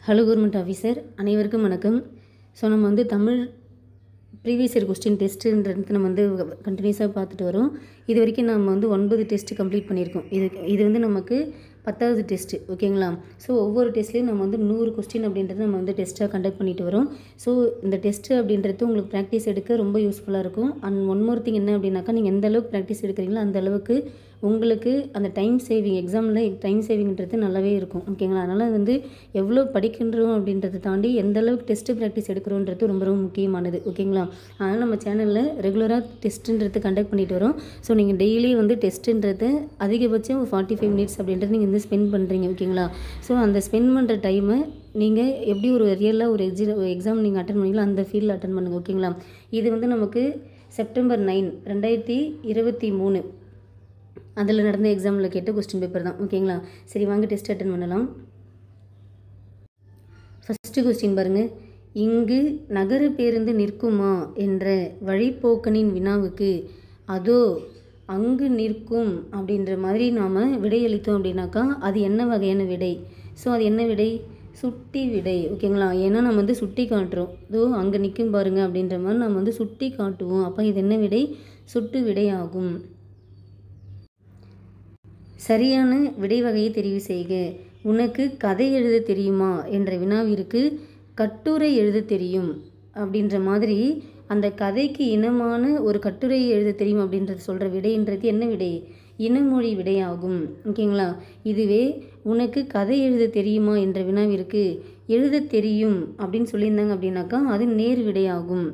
Hello government officer அனைவருக்கும் வணக்கம். So நம்ம வந்து தமிழ் ப்ரீவியஸ் இயர் கொஸ்டின் டெஸ்ட்டுன்றது நம்ம வந்து கண்டினியூஸாக பார்த்துட்டு வரோம். இது வரைக்கும் நம்ம வந்து 9 டெஸ்ட்டு கம்ப்ளீட் பண்ணியிருக்கோம். இது வந்து நமக்கு 10வது டெஸ்ட்டு, ஓகேங்களா? ஸோ ஒவ்வொரு டெஸ்ட்லேயும் நம்ம வந்து 100 கொஸ்டின் அப்படின்றது நம்ம வந்து டெஸ்ட்டாக கண்டக்ட் பண்ணிட்டு வரோம். ஸோ இந்த டெஸ்ட்டு அப்படின்றது உங்களுக்கு ப்ராக்டிஸ் எடுக்க ரொம்ப யூஸ்ஃபுல்லாக இருக்கும். அண்ட் ஒன் மோர் திங் என்ன அப்படின்னாக்கா, நீங்கள் எந்த அளவுக்கு ப்ராக்டிஸ் எடுக்கிறீங்களோ அந்த அளவுக்கு உங்களுக்கு அந்த டைம் சேவிங், எக்ஸாமில் டைம் சேவிங்கிறது நல்லாவே இருக்கும், ஓகேங்களா? அதனால் வந்து எவ்வளோ படிக்கின்றோம் அப்படின்றத தாண்டி எந்த அளவுக்கு டெஸ்ட்டு ப்ராக்டிஸ் எடுக்கிறோன்றது ரொம்ப ரொம்ப முக்கியமானது, ஓகேங்களா? அதனால் நம்ம சேனலில் ரெகுலராக டெஸ்ட்டுன்றது கண்டக்ட் பண்ணிட்டு வரோம். ஸோ நீங்கள் டெய்லி வந்து டெஸ்ட்டுன்றது அதிகபட்சம் 45 மினிட்ஸ் அப்படின்றது நீங்கள் வந்து ஸ்பெண்ட் பண்ணுறீங்க, ஓகேங்களா? ஸோ அந்த ஸ்பெண்ட் பண்ணுற டைமை நீங்கள் எப்படி ஒரு ரியலாக ஒரு எக்ஸாம் நீங்கள் அட்டன் பண்ணீங்களோ அந்த ஃபீல்டில் அட்டன் பண்ணுங்கள், ஓகேங்களா? இது வந்து நமக்கு செப்டம்பர் 9, 2023 அதில் நடந்த எக்ஸாமில் கேட்ட கொஸ்டின் பேப்பர் தான், ஓகேங்களா? சரி, வாங்க டெஸ்ட் அட்டன் பண்ணலாம். ஃபஸ்ட்டு கொஸ்டின் பாருங்கள். இங்கு நகர பேருந்து நிற்குமா என்ற வழிப்போக்கனின் வினாவுக்கு அதோ அங்கு நிற்கும் அப்படின்ற மாதிரி நாம் விடையளித்தோம் அப்படின்னாக்கா அது என்ன வகையான விடை? ஸோ அது என்ன விடை? சுட்டி விடை, ஓகேங்களா? ஏன்னா நம்ம வந்து சுட்டி காட்டுறோம், இதோ அங்கே நிற்கும் பாருங்கள் அப்படின்ற மாதிரி நம்ம வந்து சுட்டி காட்டுவோம். அப்போ இது என்ன விடை? சுட்டு விடை ஆகும். சரியான விடை வகையை தெரிவு செய்க. உனக்கு கதை எழுத தெரியுமா என்ற வினாவிற்கு கட்டுரை எழுத தெரியும் அப்படின்ற மாதிரி அந்த கதைக்கு இனமான ஒரு கட்டுரை எழுத தெரியும் அப்படின்றது சொல்கிற விடைன்றது என்ன விடை? இனமொழி விடையாகும், ஓகேங்களா? இதுவே உனக்கு கதை எழுத தெரியுமா என்ற வினாவிற்கு எழுத தெரியும் அப்படின்னு சொல்லியிருந்தாங்க அப்படின்னாக்கா அது நேர் விடையாகும்,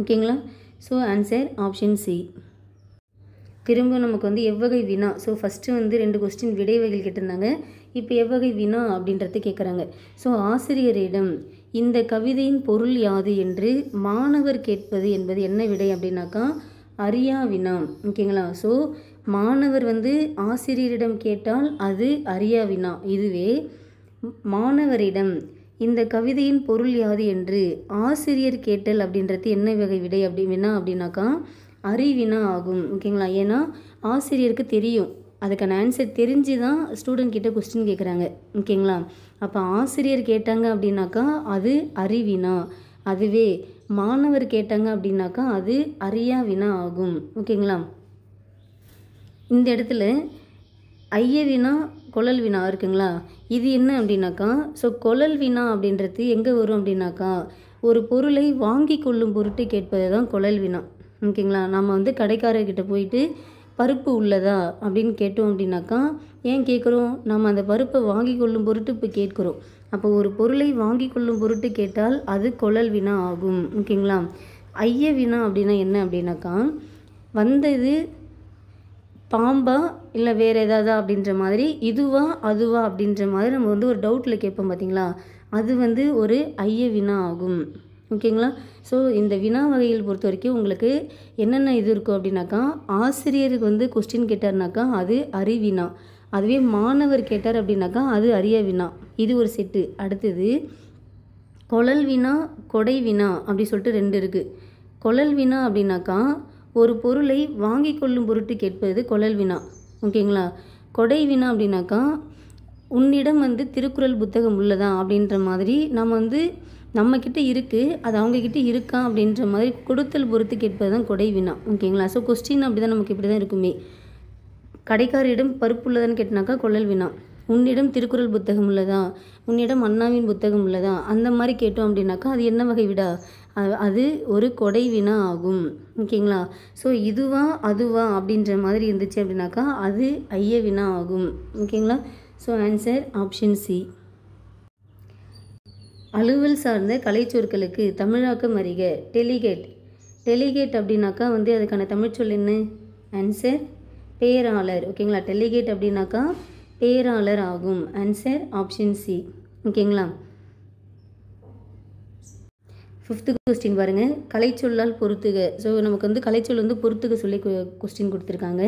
ஓகேங்களா? So answer option C. திரும்ப நமக்கு வந்து எவ்வகை வினா. ஸோ ஃபஸ்ட்டு வந்து 2 கொஸ்டின் விடை வகைகள் கேட்டிருந்தாங்க. இப்போ எவ்வகை வினா அப்படின்றது கேட்குறாங்க. ஸோ ஆசிரியரிடம் இந்த கவிதையின் பொருள் யாது என்று மாணவர் கேட்பது என்பது என்ன விடை அப்படின்னாக்கா அறியா வினா, ஓகேங்களா? ஸோ மாணவர் வந்து ஆசிரியரிடம் கேட்டால் அது அறியா வினா. இதுவே மாணவரிடம் இந்த கவிதையின் பொருள் யாது என்று ஆசிரியர் கேட்டல் அப்படின்றது என்ன வகை விடை வினா அப்படின்னாக்கா அறிவினா ஆகும், ஓகேங்களா? ஏன்னா ஆசிரியருக்கு தெரியும், அதுக்கான ஆன்சர் தெரிஞ்சு தான் ஸ்டூடெண்ட் கிட்ட கொஸ்டின் கேட்குறாங்க, ஓகேங்களா? அப்போ ஆசிரியர் கேட்டாங்க அப்படின்னாக்கா அது அறிவினா. அதுவே மாணவர் கேட்டாங்க அப்படின்னாக்கா அது அறியா வினா ஆகும், ஓகேங்களா? இந்த இடத்துல ஐய வினா கொழல் வினா இருக்குங்களா? இது என்ன அப்படின்னாக்கா, ஸோ கொழல் வினா அப்படின்றது எங்கே வரும் அப்படின்னாக்கா ஒரு பொருளை வாங்கி கொள்ளும் பொருட்டு கேட்பது தான் கொழல் வினா, ஓகேங்களா? நம்ம வந்து கடைக்காரர்கிட்ட போயிட்டு பருப்பு உள்ளதா அப்படின்னு கேட்டோம் அப்படின்னாக்கா ஏன் கேட்குறோம்? நம்ம அந்த பருப்பை வாங்கி கொள்ளும் பொருட்டு இப்போ கேட்குறோம். அப்போ ஒரு பொருளை வாங்கி கொள்ளும் பொருட்டு கேட்டால் அது கொழல் வினா ஆகும், ஓகேங்களா? ஐய வினா அப்படின்னா என்ன அப்படின்னாக்கா வந்தது பாம்பா இல்லை வேறு ஏதாவது அப்படின்ற மாதிரி இதுவா அதுவா அப்படின்ற மாதிரி நம்ம வந்து ஒரு டவுட்டில் கேட்போம் பார்த்தீங்களா, அது வந்து ஒரு ஐய வினா ஆகும், ஓகேங்களா? ஸோ இந்த வினா வகைகள் பொறுத்த வரைக்கும் உங்களுக்கு என்னென்ன இது இருக்கும் அப்படின்னாக்கா ஆசிரியருக்கு வந்து கொஸ்டின் கேட்டார்னாக்கா அது அறிவினா. அதுவே மாணவர் கேட்டார் அப்படின்னாக்கா அது அறிய வினா. இது ஒரு செட்டு. அடுத்தது கொழல் வினா கொடை வினா அப்படி சொல்லிட்டு 2 இருக்குது. கொழல் வினா அப்படின்னாக்கா ஒரு பொருளை வாங்கி கொள்ளும் பொருட்டு கேட்பது கொழல் வினா, ஓகேங்களா? கொடை வினா அப்படின்னாக்கா உன்னிடம் வந்து திருக்குறள் புத்தகம் உள்ளதா அப்படின்ற மாதிரி நம்ம வந்து நம்மக்கிட்ட இருக்குது, அது அவங்கக்கிட்ட இருக்கா அப்படின்ற மாதிரி கொடுத்தல் பொறுத்து கேட்பது தான் கொடை வினா, ஓகேங்களா? ஸோ கொஸ்டின் அப்படி தான் நமக்கு இப்படி தான் இருக்குமே. கடைக்காரரிடம் பருப்பு உள்ளதான்னு கேட்டினாக்கா கொழல் வினா. உன்னிடம் திருக்குறள் புத்தகம் உள்ளதா, உன்னிடம் அண்ணாவின் புத்தகம் உள்ளதா, அந்த மாதிரி கேட்டோம் அப்படின்னாக்கா அது என்ன வகை விடா? அது ஒரு கொடை வினா ஆகும், ஓகேங்களா? ஸோ இதுவா அதுவா அப்படின்ற மாதிரி இருந்துச்சு அப்படின்னாக்கா அது ஐய வினா ஆகும், ஓகேங்களா? So answer option C. அலுவல் சார்ந்த கலைச்சொற்களுக்கு தமிழாக்கம் அறிக. டெலிகேட் அப்படின்னாக்கா வந்து அதுக்கான தமிழ்ச்சொல் என்ன? ஆன்சர் பேராளர், ஓகேங்களா? டெலிகேட் அப்படின்னாக்கா பேராளர் ஆகும். ஆன்சர் ஆப்ஷன் சி, ஓகேங்களா? 5th கொஸ்டின் பாருங்கள். கலைச்சொல்லால் பொறுத்துக. ஸோ நமக்கு வந்து கலைச்சொல் வந்து பொறுத்துக சொல்லி கொஸ்டின் கொடுத்துருக்காங்க.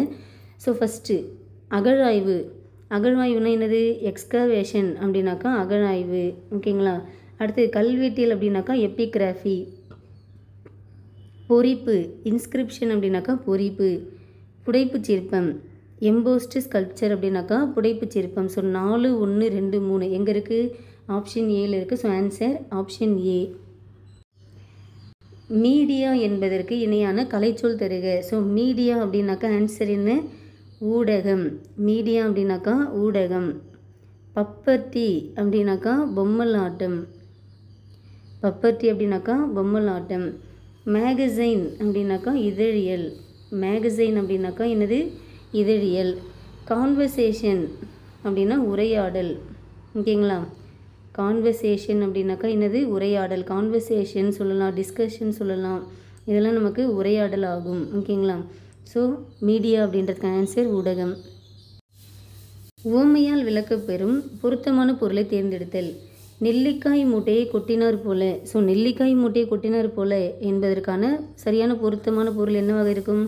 ஸோ ஃபஸ்ட்டு அகழாய்வு. அகழ்வாய்வுனா என்னது? எக்ஸ்கவேஷன் அப்படின்னாக்கா அகழாய்வு, ஓகேங்களா? அடுத்து கல்வெட்டியல் அப்படின்னாக்கா எபிகிராஃபி. பொறிப்பு இன்ஸ்கிரிப்ஷன் அப்படின்னாக்கா பொறிப்பு. புடைப்பு சிற்பம் எம்போஸ்டு ஸ்கல்ப்சர் அப்படின்னாக்கா புடைப்பு சிற்பம். ஸோ 4, 1, 2, 3 எங்கே இருக்குது? ஆப்ஷன் ஏல இருக்குது. ஸோ ஆன்சர் ஆப்ஷன் ஏ. மீடியா என்பதற்கு இணையான கலைச்சொல் தருக. ஸோ மீடியா அப்படின்னாக்கா ஆன்சர் என்ன? ஊடகம். மீடியா அப்படின்னாக்கா ஊடகம். பப்பர்ட்டி அப்படின்னாக்கா பொம்மலாட்டம். பப்பர்ட்டி அப்படின்னாக்கா பொம்மலாட்டம். மேகசைன் அப்படின்னாக்கா இதழியல். மேகசைன் அப்படின்னாக்கா என்னது? இதழியல். கான்வர்சேஷன் அப்படின்னா உரையாடல். ஓகேங்களா? கான்வர்சேஷன் அப்படின்னாக்கா என்னது? உரையாடல். கான்வர்சேஷன் சொல்லலாம், டிஸ்கஷன் சொல்லலாம். இதெல்லாம் நமக்கு உரையாடல் ஆகும். ஓகேங்களா? ஸோ மீடியா அப்படின்றதுக்கு ஆன்சர் ஊடகம். உவமையால் விளக்கப்பெறும் பொருத்தமான பொருளை தேர்ந்தெடுத்தல். நெல்லிக்காய் மூட்டையை கொட்டினார் போல. ஸோ நெல்லிக்காய் மூட்டையை கொட்டினார் போல என்பதற்கான சரியான பொருத்தமான பொருள் என்னவாக இருக்கும்?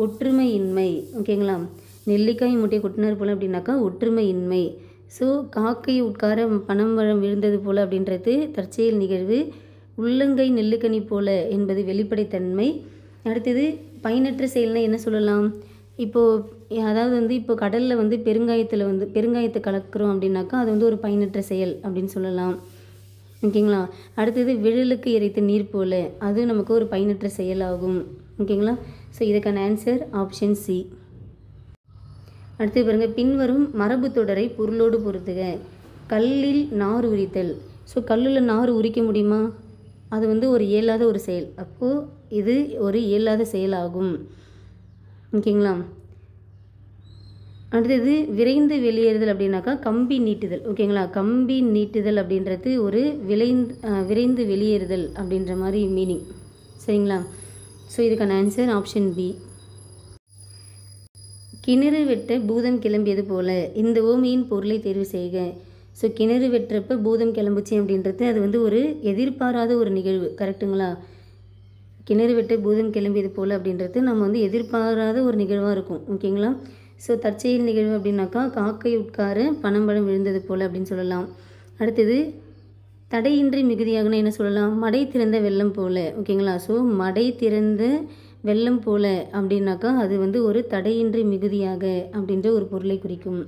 ஒற்றுமையின்மை. ஓகேங்களா? நெல்லிக்காய் மூட்டையை கொட்டினார் போல அப்படின்னாக்கா ஒற்றுமையின்மை. ஸோ காக்கை உட்கார பனம்பழம் விழுந்தது போல் அப்படின்றது தற்செயல் நிகழ்வு. உள்ளங்கை நெல்லுக்கனி போல என்பது வெளிப்படைத்தன்மை. அடுத்தது பயனற்ற செயல்னால் என்ன சொல்லலாம்? இப்போது அதாவது வந்து இப்போ கடலில் வந்து பெருங்காயத்தை கலக்கிறோம் அப்படின்னாக்கா அது வந்து ஒரு பயனற்ற செயல் அப்படின்னு சொல்லலாம். ஓகேங்களா? அடுத்தது விழலுக்கு இறைத்த நீர் போல, அது நமக்கு ஒரு பயனற்ற செயலாகும். ஓகேங்களா? ஸோ இதுக்கான ஆன்சர் ஆப்ஷன் சி. அடுத்து பாருங்கள், பின்வரும் மரபு தொடரை பொருளோடு பொறுத்துக. கல்லில் நார் உரித்தல். ஸோ கல்லில் நார் உரிக்க முடியுமா? அது வந்து ஒரு இயலாத ஒரு செயல். அப்போது இது ஒரு இயலாத செயலாகும். ஓகேங்களா? அடுத்தது விரைந்து வெளியேறுதல் அப்படின்னாக்கா கம்பி நீட்டுதல். ஓகேங்களா? கம்பி நீட்டுதல் அப்படின்றது ஒரு விரைந்து வெளியேறுதல் அப்படின்ற மாதிரி மீனிங். சரிங்களா? ஸோ இதுக்கான ஆன்சர் ஆப்ஷன் பி. கிணறு வெட்ட பூதம் கிளம்பியது போல. இந்த ஓமையின் பொருளை தேர்வு செய்க. ஸோ கிணறு வெட்டுறப்ப பூதம் கிளம்புச்சு அப்படின்றது அது வந்து ஒரு எதிர்பாராத ஒரு நிகழ்வு. கரெக்டுங்களா? கிணறு வெட்ட பூதம் கிளம்பியது போல் அப்படின்றது நம்ம வந்து எதிர்பாராத ஒரு நிகழ்வாக இருக்கும். ஓகேங்களா? ஸோ தற்செயல் நிகழ்வு அப்படின்னாக்கா காக்கை உட்கார பனம்பழம் விழுந்தது போல் அப்படின்னு சொல்லலாம். அடுத்தது தடையின்றி மிகுதியாகனா என்ன சொல்லலாம்? மடை திறந்த வெள்ளம் போல். ஓகேங்களா? ஸோ மடை திறந்த வெள்ளம் போல அப்படின்னாக்கா அது வந்து ஒரு தடையின்றி மிகுதியாக அப்படின்ற ஒரு பொருளை குறிக்கும்.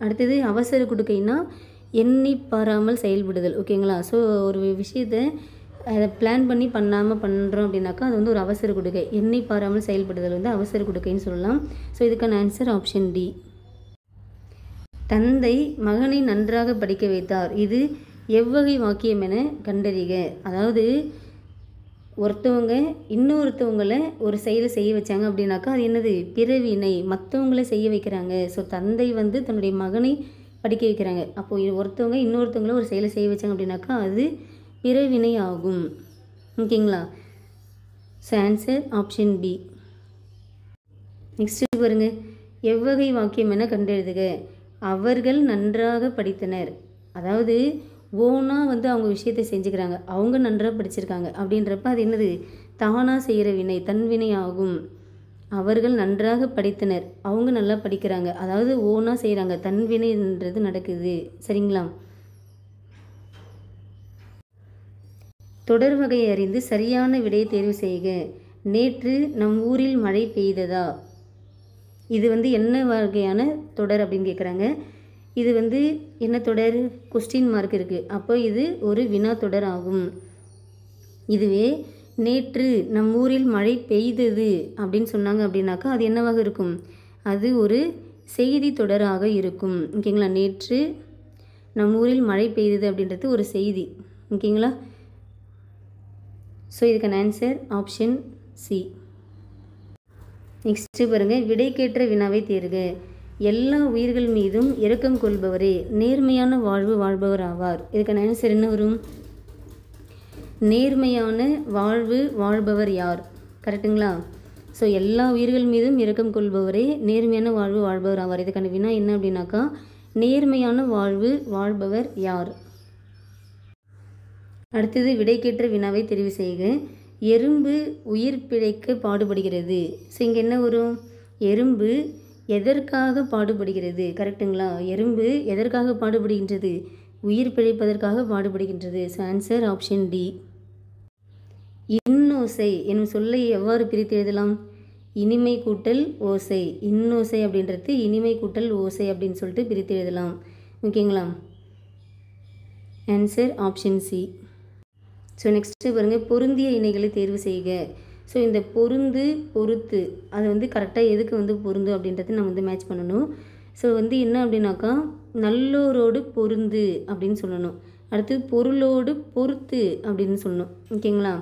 அடுத்தது அவசர கொடுக்கைன்னா எண்ணி பாராமல் செயல்படுதல். ஓகேங்களா? ஸோ ஒரு விஷயத்தை அதை பிளான் பண்ணி பண்ணாமல் பண்ணுறோம் அப்படின்னாக்கா அது வந்து ஒரு அவசர கொடுக்கை. எண்ணி பாராமல் செயல்படுதல் வந்து அவசர கொடுக்கைன்னு சொல்லலாம். ஸோ இதுக்கான ஆன்சர் ஆப்ஷன் டி. தந்தை மகனை நன்றாக படிக்க வைத்தார். இது எவ்வகை வாக்கியம் என கண்டறிக. அதாவது ஒருத்தவங்க இன்னொருத்தவங்களை ஒரு செயலை செய்ய வச்சாங்க அப்படின்னாக்கா அது என்னது? பிறவினை. மற்றவங்களை செய்ய வைக்கிறாங்க. ஸோ தந்தை வந்து தன்னுடைய மகனை படிக்க வைக்கிறாங்க. அப்போது ஒருத்தவங்க இன்னொருத்தவங்கள ஒரு செயலை செய்ய வச்சாங்க அப்படின்னாக்கா அது பிறவினை ஆகும். ஓகேங்களா? So answer option B. Next பாருங்க, எவ்வகை வாக்கியம் என கண்டெழுதுக. அவர்கள் நன்றாக படித்தனர். அதாவது ஓனாக வந்து அவங்க விஷயத்தை செஞ்சுக்கிறாங்க, அவங்க நன்றாக படிச்சிருக்காங்க அப்படின்றப்ப அது என்னது? தானாக செய்கிற வினை, தன்வினை ஆகும். அவர்கள் நன்றாக படித்தனர், அவங்க நல்லா படிக்கிறாங்க, அதாவது ஓனாக செய்கிறாங்க, தன்வினைன்றது நடக்குது. சரிங்களா? தொடர் வகையை அறிந்து சரியான விடையை தேர்வு செய்க. நேற்று நம் ஊரில் மழை பெய்ததா? இது வந்து என்ன வகையான தொடர் அப்படின்னு கேட்குறாங்க. இது வந்து என்ன தொடர்? கொஸ்டின் மார்க் இருக்குது. அப்போ இது ஒரு வினா தொடர் ஆகும். இதுவே நேற்று நம் ஊரில் மழை பெய்தது அப்படின்னு சொன்னாங்க அப்படின்னாக்கா அது என்னவாக இருக்கும்? அது ஒரு செய்தி தொடராக இருக்கும். ஓகேங்களா? நேற்று நம் ஊரில் மழை பெய்தது அப்படின்றது ஒரு செய்தி. ஓகேங்களா? ஸோ இதுக்கான ஆன்சர் ஆப்ஷன் சி. நெக்ஸ்ட்டு பாருங்கள், விடைக்கேற்ற வினாவை தேர்க. எல்லா உயிர்கள் மீதும் இரக்கம் கொள்பவரே நேர்மையான வாழ்வு வாழ்பவர் ஆவார். இதுக்கான ஆன்சர் என்ன வரும்? நேர்மையான வாழ்வு வாழ்பவர் யார்? கரெக்டுங்களா? ஸோ எல்லா உயிர்கள் மீதும் இரக்கம் கொள்பவரே நேர்மையான வாழ்வு வாழ்பவர் ஆவார். இதுக்கான வினா என்ன அப்படின்னாக்கா நேர்மையான வாழ்வு வாழ்பவர் யார்? அடுத்தது விடைக்கேற்ற வினாவை தெரிவு செய்க. எறும்பு உயிர் பிழைக்க பாடுபடுகிறது. ஸோ இங்கே என்ன வரும்? எறும்பு எதற்காக பாடுபடுகிறது? கரெக்டுங்களா? எறும்பு எதற்காக பாடுபடுகின்றது? உயிர் பிழைப்பதற்காக பாடுபடுகின்றது. So answer option D. இன்னோசை என்னும் சொல்லை எவ்வாறு பிரித்து எழுதலாம்? இனிமை கூட்டல் ஓசை, இன்னோசை அப்படின்றது இனிமை கூட்டல் ஓசை அப்படின்னு சொல்லிட்டு பிரித்து எழுதலாம். ஓகேங்களா? Answer option C. So next பாருங்கள், பொருந்திய இணைகளை தேர்வு செய்க. ஸோ இந்த பொருந்து பொறுத்து அது வந்து கரெக்டாக எதுக்கு வந்து பொருந்து அப்படின்றத நம்ம வந்து மேட்ச் பண்ணணும். ஸோ வந்து என்ன அப்படின்னாக்கா நல்லோரோடு பொருந்து அப்படின்னு சொல்லணும். அடுத்து பொருளோடு பொறுத்து அப்படின்னு சொல்லணும். ஓகேங்களா?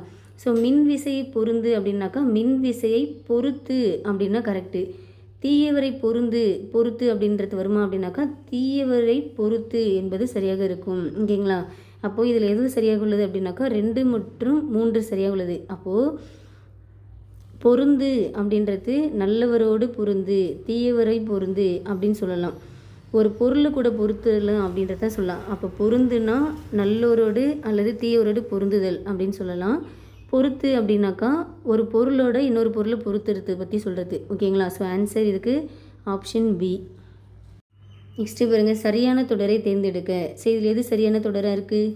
ஸோ மின் விசையை பொருந்து அப்படின்னாக்கா மின் விசையை பொறுத்து அப்படின்னா கரெக்டு. தீயவரை பொறுத்து அப்படின்றது வருமா அப்படின்னாக்கா தீயவரை பொறுத்து என்பது சரியாக இருக்கும். ஓகேங்களா? அப்போது இதில் எது சரியாக உள்ளது அப்படின்னாக்கா 2 மற்றும் 3 சரியாக உள்ளது. அப்போது பொருந்து அப்படின்றது நல்லவரோடு பொருந்து, தீயவரை பொருந்து அப்படின்னு சொல்லலாம். ஒரு பொருளை கூட பொறுத்துதல் அப்படின்றத சொல்லலாம். அப்போ பொருந்துனா நல்லோரோடு அல்லது தீயவரோடு பொருந்துதல் அப்படின்னு சொல்லலாம். பொறுத்து அப்படின்னாக்கா ஒரு பொருளோட இன்னொரு பொருளை பொறுத்துறது பற்றி சொல்கிறது. ஓகேங்களா? ஸோ ஆன்சர் இதுக்கு ஆப்ஷன் பி. நெக்ஸ்ட்டு பாருங்கள், சரியான தொடரை தேர்ந்தெடுக்க. சரி, இதில் எது சரியான தொடராக இருக்குது?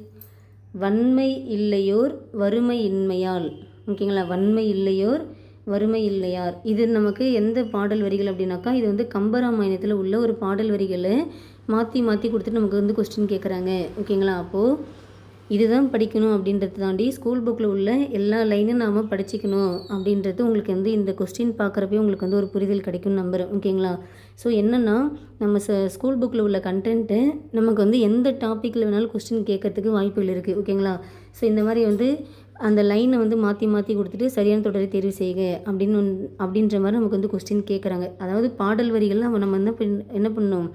வன்மை இல்லையோர் வறுமை இன்மையால். ஓகேங்களா? வன்மை இல்லையோர் வறுமை இல்லையார். இது நமக்கு எந்த பாடல் வரிகள் அப்படின்னாக்கா இது வந்து கம்பராமாயணத்தில் உள்ள ஒரு பாடல் வரிகளை மாற்றி கொடுத்துட்டு நமக்கு வந்து கொஸ்டின் கேட்குறாங்க. ஓகேங்களா? அப்போது இதுதான் படிக்கணும் அப்படின்றது தாண்டி ஸ்கூல் புக்கில் உள்ள எல்லா லைனும் நாம் படிச்சிக்கணும் அப்படின்றது உங்களுக்கு வந்து இந்த கொஸ்டின் பார்க்குறப்பே உங்களுக்கு வந்து ஒரு புரிதல் கிடைக்கும்னு நம்புகிறேன். ஓகேங்களா? ஸோ என்னென்னா நம்ம ஸ்கூல் புக்கில் உள்ள கண்டென்ட்டு நமக்கு வந்து எந்த டாப்பிக்கில் வேணாலும் கொஸ்டின் கேட்கறதுக்கு வாய்ப்புகள் இருக்குது. ஓகேங்களா? ஸோ இந்த மாதிரி வந்து அந்த லைனை வந்து மாற்றி கொடுத்துட்டு சரியான தொடரை தேர்வு செய்க அப்படின்ற மாதிரி நமக்கு வந்து கொஸ்டின் கேட்குறாங்க. அதாவது பாடல் வரிகள் நம்ம என்ன பண்ணணும்,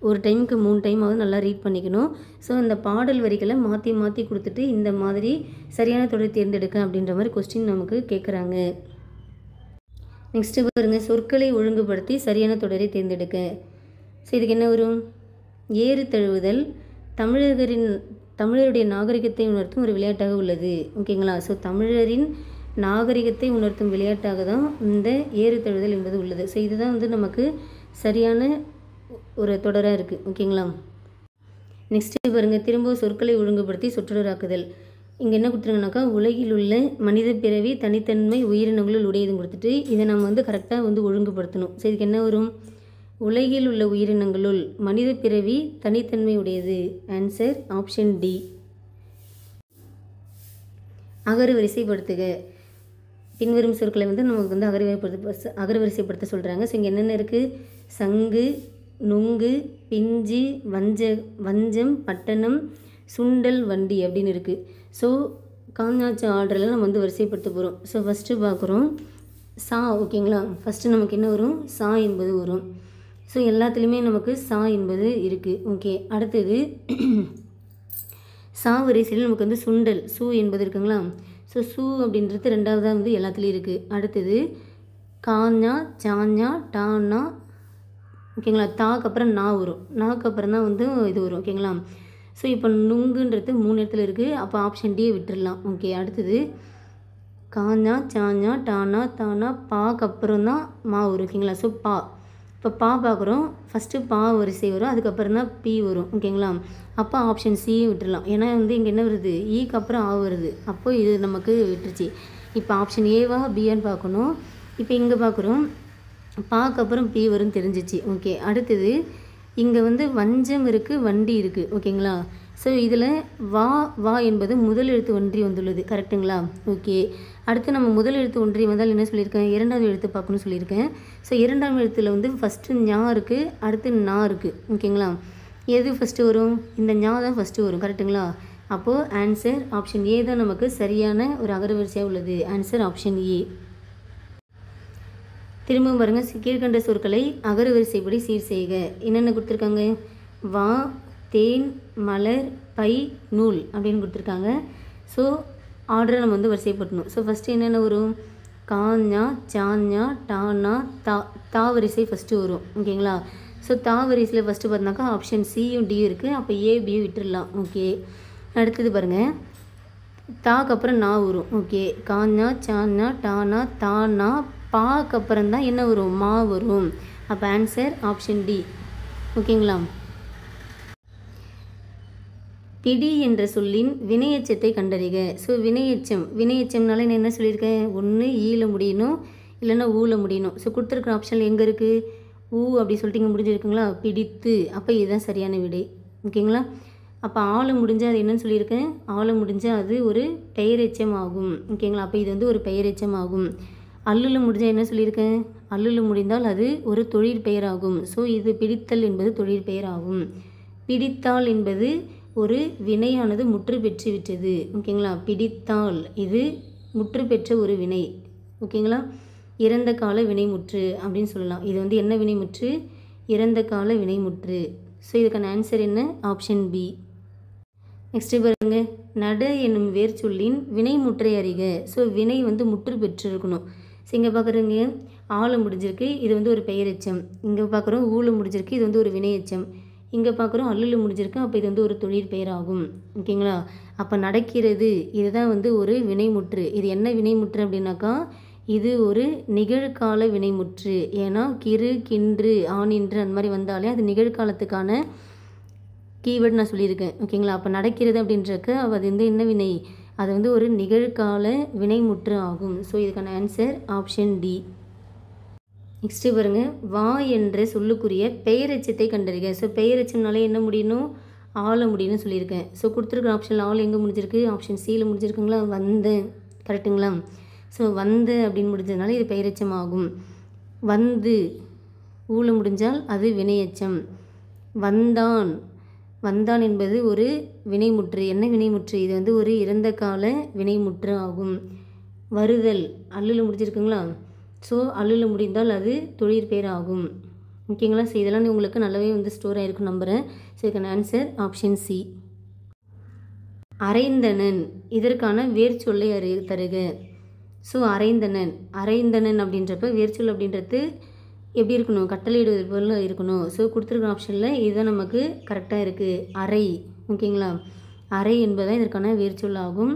ஒரு டைமுக்கு 3 டைமாவது நல்லா ரீட் பண்ணிக்கணும். ஸோ இந்த பாடல் வரிகளை மாற்றி கொடுத்துட்டு இந்த மாதிரி சரியான தொடர் தேர்ந்தெடுக்க அப்படின்ற மாதிரி கொஸ்டின் நமக்கு கேட்குறாங்க. நெக்ஸ்ட்டு பாருங்க, சொற்களை ஒழுங்குபடுத்தி சரியான தொடரை தேர்ந்தெடுக்க. ஸோ இதுக்கு என்ன வரும்? ஏறு தழுவுதல் தமிழருடைய நாகரிகத்தை உணர்த்தும் ஒரு விளையாட்டாக உள்ளது. ஓகேங்களா? ஸோ தமிழரின் நாகரிகத்தை உணர்த்தும் விளையாட்டாக தான் இந்த ஏறு தழுவுதல் என்பது உள்ளது. ஸோ இதுதான் வந்து நமக்கு சரியான ஒரு தொடராக இருக்குது. ஓகேங்களா? நெக்ஸ்ட்டு பாருங்கள், திரும்ப சொற்களை ஒழுங்குபடுத்தி சொற்றொடராக்குதல். இங்கே என்ன கொடுத்துருங்கனாக்கா உலகில் உள்ள மனித பிறவி தனித்தன்மை உயிரினங்களுள் உடையதுன்னு கொடுத்துட்டு இதை நம்ம வந்து கரெக்டாக வந்து ஒழுங்குபடுத்தணும். ஸோ இதுக்கு என்ன வரும்? உலகில் உள்ள உயிரினங்களுள் மனித பிறவி தனித்தன்மை உடையது. Answer option D. அகரவரிசைப்படுத்துக. பின்வரும் சொற்களை வந்து நமக்கு வந்து அகரவரிசைப்படுத்த சொல்கிறாங்க. ஸோ இங்கே என்னென்ன இருக்குது? சங்கு, நுங்கு, பிஞ்சு, வஞ்சம், பட்டணம், சுண்டல், வண்டி அப்படின்னு இருக்குது. ஸோ காஞ்சாச்சு ஆர்டரில் நம்ம வந்து வரிசைப்படுத்த போகிறோம். ஸோ ஃபஸ்ட்டு பார்க்குறோம் சா. ஓகேங்களா? ஃபஸ்ட்டு நமக்கு என்ன வரும்? சா என்பது வரும். ஸோ எல்லாத்துலேயுமே நமக்கு சா என்பது இருக்குது. ஓகே, அடுத்தது சா வரிசையில் நமக்கு வந்து சுண்டல் சூ என்பது இருக்குங்களா? ஸோ சூ அப்படின்றது 2வதாக வந்து எல்லாத்துலேயும் இருக்குது. அடுத்தது காஞ்சா, சாஞ்சா, டானா. ஓகேங்களா? தாக்கு அப்புறம் நா வரும். நாக்கு அப்புறம் தான் வந்து இது வரும். ஓகேங்களா? ஸோ இப்போ நுங்குன்றது 3 இடத்துல இருக்குது. அப்போ ஆப்ஷன் டியை விட்டுடலாம். ஓகே, அடுத்தது காஞ்சா, சாஞ்சா, டானா, தானா, பாக்கு அப்புறம் தான் மா வரும். ஓகேங்களா? ஸோ பா. இப்போ பா பார்க்குறோம். ஃபஸ்ட்டு பா வரிசை வரும், அதுக்கப்புறம் தான் பி வரும். ஓகேங்களா? அப்போ ஆப்ஷன் சியும் விட்டுடலாம். ஏன்னா வந்து இங்கே என்ன வருது? ஈக்கு அப்புறம் ஆ வருது. அப்போது இது நமக்கு விட்டுருச்சு. இப்போ ஆப்ஷன் ஏவா பியான்னு பார்க்கணும். இப்போ இங்கே பார்க்குறோம் பாக்கு அப்புறம் பி வரும்னு தெரிஞ்சிச்சு. ஓகே, அடுத்தது இங்கே வந்து வஞ்சம் இருக்குது, வண்டி இருக்குது. ஓகேங்களா? ஸோ இதில் வா என்பது முதல் எழுத்து ஒன்றி வந்துள்ளது. கரெக்டுங்களா? ஓகே, அடுத்து நம்ம முதல் எழுத்து ஒன்றி வந்தால் என்ன சொல்லியிருக்கேன்? 2வது எழுத்து பார்க்கணும்னு சொல்லியிருக்கேன். ஸோ 2ஆம் எழுத்தில் வந்து ஃபஸ்ட்டு ஞா இருக்குது, அடுத்து நா இருக்குது. ஓகேங்களா? எது ஃபஸ்ட்டு வரும்? இந்த ஞா தான் ஃபஸ்ட்டு வரும். கரெக்டுங்களா? அப்போது ஆன்சர் ஆப்ஷன் ஏ தான் நமக்கு சரியான ஒரு அகரவரிசையாக உள்ளது. ஆன்சர் ஆப்ஷன் ஏ. திரும்பவும் பாருங்கள், கீழ்கண்ட சொற்களை அகரவரிசைப்படி சீர் செய்க. என்னென்ன கொடுத்துருக்காங்க? வா, தேன், மலர், பை, நூல் அப்படின்னு கொடுத்துருக்காங்க. ஸோ ஆர்டரை நம்ம வந்து வரிசைப்படுத்தணும். ஸோ ஃபஸ்ட்டு என்னென்ன வரும்? காஞ்சா, சாஞ்சா, டானா, தா வரிசை ஃபஸ்ட்டு வரும். ஓகேங்களா? ஸோ தா வரிசையில் ஃபஸ்ட்டு பார்த்தினாக்கா ஆப்ஷன் சியும் டியும் இருக்குது. அப்போ ஏ பியும் விட்டுடலாம். ஓகே, அடுத்தது பாருங்கள், தாக்கு அப்புறம் நா வரும். ஓகே, காஞ்சா, சாஞ்சா, டானா, தானா, பாக்கு அப்புறம் தான் என்ன வரும்? மா வரும். அப்போ ஆன்சர் ஆப்ஷன் டி. ஓகேங்களா? பிடி என்ற சொல்லின் வினையெச்சத்தை கண்டறிக. ஸோ வினையெச்சம்னால நான் என்ன சொல்லியிருக்கேன்? ஒன்று ஈல முடியணும், இல்லைன்னா ஊவில் முடியணும். ஸோ கொடுத்துருக்குற ஆப்ஷனில் எங்கே இருக்குது, ஊ அப்படி சொல்லிட்டு இங்கே முடிஞ்சிருக்குங்களா, பிடித்து. அப்போ இதுதான் சரியான விடை. ஓகேங்களா. அப்போ ஆள முடிஞ்சால் அது என்னன்னு சொல்லியிருக்கேன், ஆள முடிஞ்சால் அது ஒரு பெயரெச்சம் ஆகும். ஓகேங்களா. அப்போ இது வந்து ஒரு பெயரெச்சம் ஆகும். அல்லுல முடிஞ்சால் என்ன சொல்லியிருக்கேன், அல்லுல முடிந்தால் அது ஒரு தொழிற்பெயர் ஆகும். ஸோ இது பிடித்தல் என்பது தொழிற்பெயர் ஆகும். பிடித்தால் என்பது ஒரு வினையானது முற்று பெற்று விட்டது. ஓகேங்களா. பிடித்தால் இது முற்று பெற்ற ஒரு வினை. ஓகேங்களா. இறந்த கால வினைமுற்று அப்படின்னு சொல்லலாம். இது வந்து என்ன வினைமுற்று, இறந்த கால வினைமுற்று. ஸோ இதுக்கான ஆன்சர் என்ன, ஆப்ஷன் பி. நெக்ஸ்ட் பாருங்க, நட என்னும் வேர் சொல்லின் வினைமுற்றை அறிக. ஸோ வினை வந்து முற்று பெற்று இருக்கணும். ஸோ இங்கே பார்க்குறீங்க ஆள முடிஞ்சிருக்கு, இது வந்து ஒரு பெயரெச்சம். இங்கே பார்க்குறோம் ஊழ முடிஞ்சிருக்கு, இது வந்து ஒரு வினையெச்சம். இங்கே பார்க்குறோம் அல்லுல முடிஞ்சிருக்கு, அப்போ இது வந்து ஒரு தொழிற்பெயர் ஆகும். ஓகேங்களா. அப்போ நடக்கிறது இதுதான் வந்து ஒரு வினைமுற்று. இது என்ன வினைமுற்று அப்படின்னாக்கா, இது ஒரு நிகழ்கால வினைமுற்று. ஏன்னா கிறு கின்று ஆனின்று அந்த மாதிரி வந்தாலே அது நிகழ்காலத்துக்கான கீவேர்டு நான் சொல்லியிருக்கேன். ஓகேங்களா. அப்போ நடக்கிறது அப்படின்றக்க அது வந்து என்ன வினை, அது வந்து ஒரு நிகழ்கால வினைமுற்று ஆகும். ஸோ இதுக்கான ஆன்சர் ஆப்ஷன் டி. நெக்ஸ்ட்டு பாருங்கள், வா என்ற சொல்லுக்குரிய பெயரெச்சத்தை கண்டறிக. ஸோ பெயரெச்சம்னாலே என்ன முடியணும், ஆள முடியும்னு சொல்லியிருக்கேன். ஸோ கொடுத்துருக்குற ஆப்ஷனில் ஆள் எங்கே முடிஞ்சிருக்கு, ஆப்ஷன் சியில் முடிஞ்சிருக்குங்களா, வந்தேன். கரெக்டுங்களா. ஸோ வந்து அப்படின்னு முடிஞ்சதுனால இது பெயரெச்சம் ஆகும். வந்து ஊழ முடிஞ்சால் அது வினையெச்சம். வந்தான், வந்தான் என்பது ஒரு வினைமுற்று. என்ன வினைமுற்று, இது வந்து ஒரு இறந்த கால வினைமுற்று ஆகும். வருதல் அல்லுல முடிஞ்சிருக்குங்களா. ஸோ அல்லுல முடிந்தால் அது தொழிற்பெயர் ஆகும். ஓகேங்களா. ஸோ இதெல்லாம் உங்களுக்கு நல்லாவே வந்து ஸ்டோர் ஆகிருக்கும் நம்புகிறேன். ஸோ இதுக்கான ஆன்சர் ஆப்ஷன் சி. அரைந்தனன் இதற்கான வேர் சொல்லை தருக. ஸோ அரைந்தனன், அரைந்தனன் அப்படின்றப்ப வேர்ச்சொல் அப்படின்றது எப்படி இருக்கணும், கட்டளையிடுவது போல் இருக்கணும். ஸோ கொடுத்துருக்குற ஆப்ஷனில் இதுதான் நமக்கு கரெக்டாக இருக்குது, அரை. ஓகேங்களா. அரை என்பதுதான் இதற்கான வேர்ச்சொல் ஆகும்.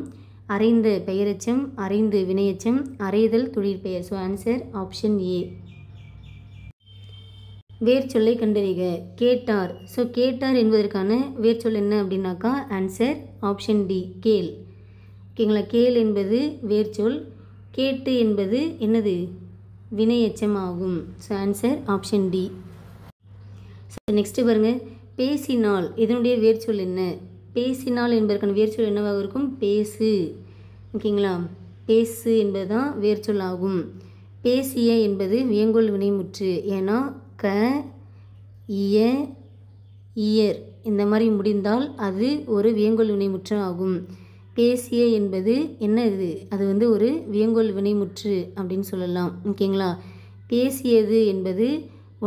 அரைந்த பெயரெச்சம், அரைந்து வினையெச்சம், அரைதல் தொழிற்பெயர். So answer option A. வேர்ச்சொல்லை கண்டறிக. கேட்டார். ஸோ கேட்டார் என்பதற்கான வேர்ச்சொல் என்ன அப்படின்னாக்கா ஆன்சர் ஆப்ஷன் டி, கேள். ஓகேங்களா. கேள் என்பது வேர்ச்சொல், கேட்டு என்பது என்னது, வினையெச்சம் ஆகும். So answer option D. So next பாருங்கள், பேசினால் இதனுடைய வேர்ச்சொல் என்ன, பேசினால் என்பதற்கான வேர்ச்சொல் என்னவாக இருக்கும், பேசு. ஓகேங்களா. பேசு என்பது தான் வேர்ச்சொல் ஆகும். பேசிய என்பது வியங்கோல் வினைமுற்று. ஏன்னா க இய இயர் இந்த மாதிரி முடிந்தால் அது ஒரு வியங்கோல் வினைமுற்று ஆகும். பேசிய என்பது என்ன இது, அது வந்து ஒரு வியங்கோல் வினைமுற்று அப்படின்னு சொல்லலாம். ஓகேங்களா. பேசியது என்பது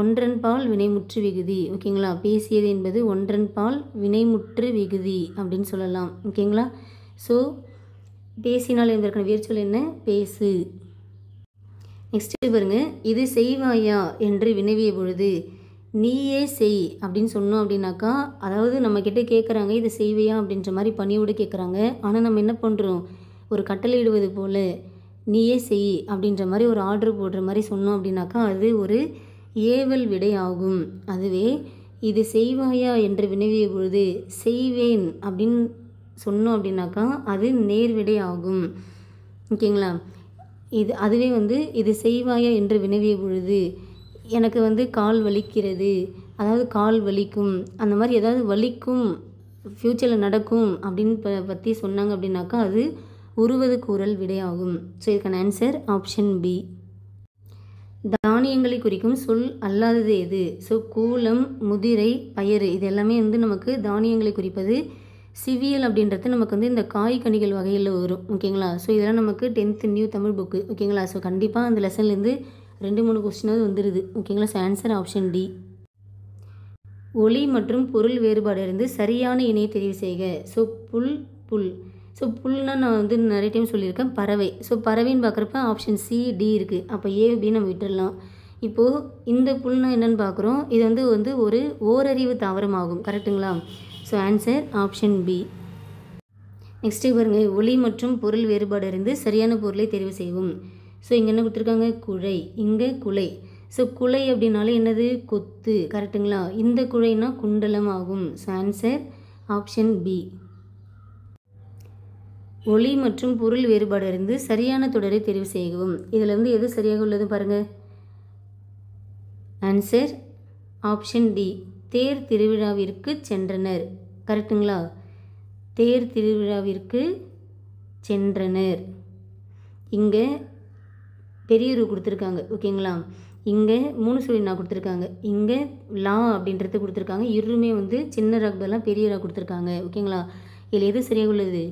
ஒன்றன்பால் வினைமுற்று விகுதி. ஓகேங்களா. பேசியது என்பது ஒன்றன்பால் வினைமுற்று விகுதி அப்படின்னு சொல்லலாம். ஓகேங்களா. ஸோ பேசினால் என்பதற்கான வேர்ச்சொல் என்ன, பேசு. நெக்ஸ்ட்டு பாருங்கள், இது செய்வாயா என்று வினவிய பொழுது நீயே செய் அப்படின்னு சொன்னோம் அப்படின்னாக்கா, அதாவது நம்மக்கிட்ட கேட்குறாங்க இது செய்வையா அப்படின்ற மாதிரி பணியோடு கேட்குறாங்க. ஆனால் நம்ம என்ன பண்ணுறோம், ஒரு கட்டளையிடுவது போல் நீயே செய் அப்படின்ற மாதிரி ஒரு ஆர்டர் போடுற மாதிரி சொன்னோம் அப்படின்னாக்கா அது ஒரு ஏவல் விடை ஆகும். அதுவே இது செய்வாயா என்று வினவிய பொழுது செய்வேன் அப்படின்னு சொன்னோம் அப்படின்னாக்கா அது நேர்விடை ஆகும். ஓகேங்களா. அதுவே வந்து இது செய்வாயா என்று வினவிய பொழுது எனக்கு வந்து கால் வலிக்கிறது, அதாவது கால் வலிக்கும், அந்த மாதிரி ஏதாவது வலிக்கும் ஃப்யூச்சரில் நடக்கும் அப்படின்னு பற்றி சொன்னாங்க அப்படின்னாக்கா அது உருவது கூறல் விடையாகும். ஸோ இதுக்கான ஆன்சர் ஆப்ஷன் பி. தானியங்களை குறிக்கும் சொல் அல்லாதது எது. ஸோ கூலம், முதிரை, பயறு இது எல்லாமே வந்து நமக்கு தானியங்களை குறிப்பது. சிவியல் அப்படின்றது நமக்கு வந்து இந்த காய்கனிகள் வகையில் வரும். ஓகேங்களா. ஸோ இதெல்லாம் நமக்கு 10th நியூ தமிழ் புக்கு. ஓகேங்களா. ஸோ கண்டிப்பாக அந்த லெசன்லேருந்து 2-3 கொஸ்டினாவது வந்துடுது. ஓகேங்களா. So answer option D. ஒளி மற்றும் பொருள் வேறுபாடு இருந்து சரியான இணையை தெரிவு செய்க. ஸோ புல், புல். ஸோ புல்னா நான் வந்து நிறைய டைம் சொல்லியிருக்கேன் பறவை. ஸோ பறவைன்னு பார்க்குறப்ப ஆப்ஷன் சி, டி இருக்குது. அப்போ ஏ, பி நம்ம விட்டுடலாம். இப்போது இந்த புல்னா என்னென்னு பார்க்குறோம், இது வந்து ஒரு ஓரறிவு தாவரமாகும். கரெக்டுங்களா. So answer option B. Next பாருங்கள், ஒளி மற்றும் பொருள் வேறுபாடு இருந்து சரியான பொருளை தெரிவு செய்வோம். ஸோ இங்கே என்ன கொடுத்துருக்காங்க, குழை, இங்கே குலை. ஸோ குலை அப்படின்னாலே என்னது, கொத்து. கரெக்டுங்களா. இந்த குழைனா குண்டலம் ஆகும். So answer option B. ஒலி மற்றும் பொருள் வேறுபாடு அறிந்து சரியான தொடரை தெரிவு செய்யவும். இதில் வந்து எது சரியாக உள்ளது பாருங்கள். ஆன்சர் ஆப்ஷன் டி, தேர் திருவிழாவிற்கு சென்றனர். கரெக்டுங்களா? தேர் திருவிழாவிற்கு சென்றனர். இங்கே பெரிய கொடுத்துருக்காங்க. ஓகேங்களா? இங்கே 3 சொல்லி நான் கொடுத்துருக்காங்க. இங்கே லா அப்படின்றது கொடுத்துருக்காங்க. இருமே வந்து சின்ன ராக்பெல்லாம் பெரிய ரா கொடுத்துருக்காங்க. ஓகேங்களா? இதில் எது சரியாக உள்ளது?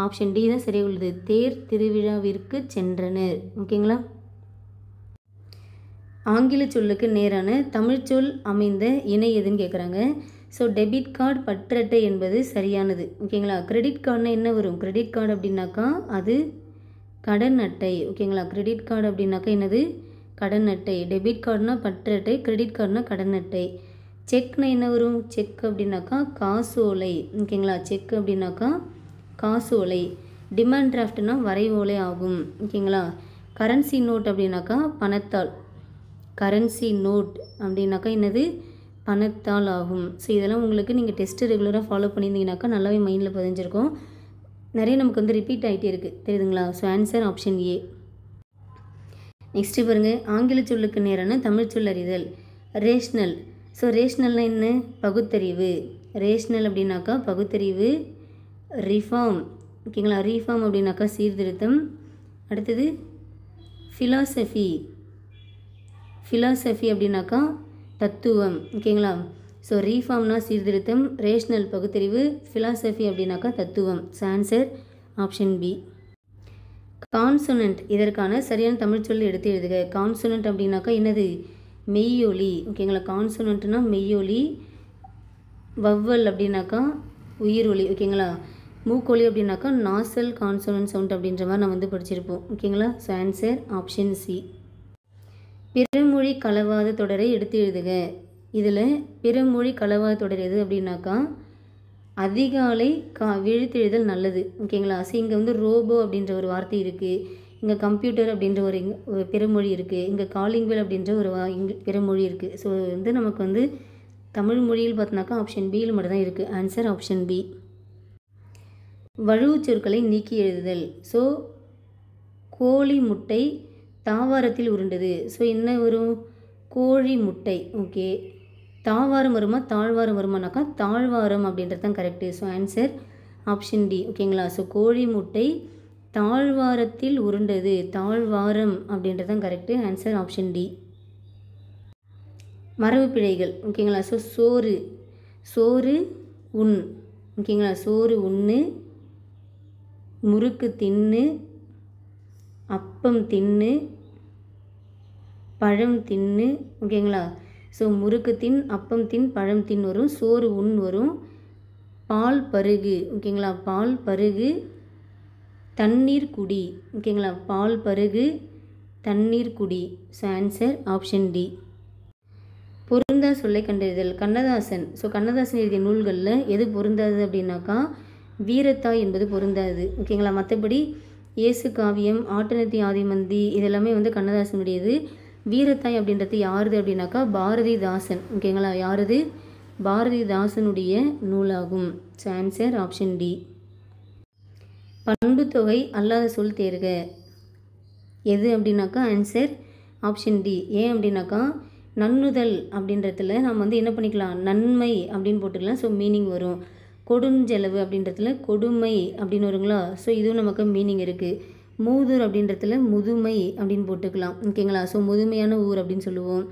ஆப்ஷன் டி தான் சரியாக உள்ளது. தேர் திருவிழாவிற்கு சென்றனர். ஓகேங்களா? ஆங்கில சொல்லுக்கு நேரான தமிழ்ச்சொல் அமைந்த இணை எதுன்னு கேட்குறாங்க. ஸோ டெபிட் கார்டு பற்றட்டை என்பது சரியானது. ஓகேங்களா? கிரெடிட் கார்டுனா என்ன வரும்? கிரெடிட் கார்டு அப்படின்னாக்கா அது கடன் அட்டை. ஓகேங்களா? கிரெடிட் கார்டு அப்படின்னாக்கா என்னது? கடன் அட்டை. டெபிட் கார்டுனா பற்று அட்டை, கிரெடிட் கார்டுனா கடன் அட்டை. செக்னா என்ன வரும்? செக் அப்படின்னாக்கா காசு ஓலை. ஓகேங்களா? செக் அப்படின்னாக்கா காசு ஓலை. டிமாண்ட் டிராஃப்ட்னா வரை ஓலை ஆகும். ஓகேங்களா? கரன்சி நோட் அப்படின்னாக்கா பணத்தாள். கரன்சி நோட் அப்படின்னாக்கா என்னது? பணத்தாள் ஆகும். ஸோ இதெல்லாம் உங்களுக்கு நீங்கள் டெஸ்ட்டு ரெகுலராக ஃபாலோ பண்ணியிருந்தீங்கன்னாக்கா நல்லாவே மைண்டில் பதிஞ்சிருக்கும். நிறைய நமக்கு வந்து ரிப்பீட் ஆகிட்டே இருக்குது. தெரியுதுங்களா? ஸோ ஆன்சர் ஆப்ஷன் ஏ. நெக்ஸ்ட்டு பாருங்கள். ஆங்கில சொல்லுக்கு நேரான தமிழ் சொல் அறிதல். ரேஷ்னல். ஸோ ரேஷ்னல்னால் என்ன? பகுத்தறிவு. ரேஷ்னல் அப்படின்னாக்கா பகுத்தறிவு. ரிஃபார்ம். ஓகேங்களா? ரீஃபார்ம் அப்படின்னாக்கா சீர்திருத்தம். அடுத்தது ஃபிலாசபி. ஃபிலாசபி அப்படின்னாக்கா தத்துவம். ஓகேங்களா? ஸோ ரீஃபார்ம்னா சீர்திருத்தம், ரேஷ்னல் பகுத்தறிவு, ஃபிலாசபி அப்படின்னாக்கா தத்துவம். So answer option B. Consonant இதற்கான சரியான தமிழ் சொல் எடுத்து எழுதுக. கான்சோனன்ட் அப்படின்னாக்கா என்னது? மெய்யொலி. ஓகேங்களா? கான்சோனன்ட்னா மெய்யொலி. வவ்வல் அப்படின்னாக்கா உயிரொலி. ஓகேங்களா? மூக்கொலி அப்படின்னாக்கா நாசல் கான்சோனன்ட் சவுண்ட் அப்படின்ற மாதிரி நான் வந்து படிச்சிருப்போம். ஓகேங்களா? So answer option C. பிறமொழி கலவாத தொடரை எடுத்து எழுதுக. இதில் பிறமொழி கலவாத தொடர் எது அப்படின்னாக்கா அதிகாலை விழித்தெழுதல் நல்லது. ஓகேங்களா? ஸோ இங்கே வந்து ரோபோ அப்படின்ற ஒரு வார்த்தை இருக்குது. இங்கே கம்ப்யூட்டர் அப்படின்ற ஒரு பிறமொழி இருக்குது. இங்கே காலிங் பெல் அப்படின்ற ஒரு பிறமொழி இருக்குது. ஸோ வந்து நமக்கு வந்து தமிழ் மொழியில் பார்த்தோன்னாக்கா ஆப்ஷன் பியில் மட்டும் தான் இருக்குது. Answer option B. வழுவு சொற்களை நீக்கி எழுதுதல். ஸோ கோழி முட்டை தாவாரத்தில் உருண்டது. ஸோ என்ன வரும்? கோழி முட்டை. ஓகே. தாவாரம் வருமா தாழ்வாரம் வருமானாக்கா தாழ்வாரம் அப்படின்றது தான் correct. So answer option D. ஓகேங்களா? ஸோ கோழி முட்டை தாழ்வாரத்தில் உருண்டது. தாழ்வாரம் அப்படின்றது தான் கரெக்டு. Answer option D. மரபு பிழைகள். ஓகேங்களா? ஸோ சோறு. சோறு உண். ஓகேங்களா? சோறு உண்ணு, முறுக்கு தின்னு, அப்பம் தின்னு, பழம் தின்னு. ஓகேங்களா? ஸோ முறுக்கு தின், அப்பம் தின், பழம் தின் வரும். சோறு உண் வரும். பால் பருகு. ஓகேங்களா? பால் பருகு, தண்ணீர் குடி. ஓகேங்களா? பால் பருகு, தண்ணீர் குடி. So answer option D. பொருந்தா சொல்லை கண்டறிதல். கண்ணதாசன். ஸோ கண்ணதாசன் எழுதிய நூல்களில் எது பொருந்தாது அப்படின்னாக்கா வீரத்தாய் என்பது பொருந்தாது. ஓகேங்களா? மற்றபடி இயேசு காவியம், ஆட்டனத்தி ஆதிமந்தி இதெல்லாமே வந்து கண்ணதாசனுடையது. வீரத்தாய் அப்படின்றது யாருது அப்படின்னாக்கா பாரதிதாசன். ஓகேங்களா? யாருது? பாரதிதாசனுடைய நூலாகும். So answer option D. பண்பு தொகை அல்லாத சொல் தேர்க. எது அப்படின்னாக்கா ஆன்சர் ஆப்ஷன் டி. ஏன் அப்படின்னாக்கா நன்னுதல் அப்படின்றதுல நம்ம வந்து என்ன பண்ணிக்கலாம்? நன்மை அப்படின்னு போட்டுக்கலாம். ஸோ மீனிங் வரும். கொடுஞ்செலவு அப்படின்றதுல கொடுமை அப்படின்னு வருங்களா? ஸோ இதுவும் நமக்கு மீனிங் இருக்குது. மூதூர் அப்படின்றதுல முதுமை அப்படின்னு போட்டுக்கலாம். ஓகேங்களா? ஸோ முதுமையான ஊர் அப்படின்னு சொல்லுவோம்.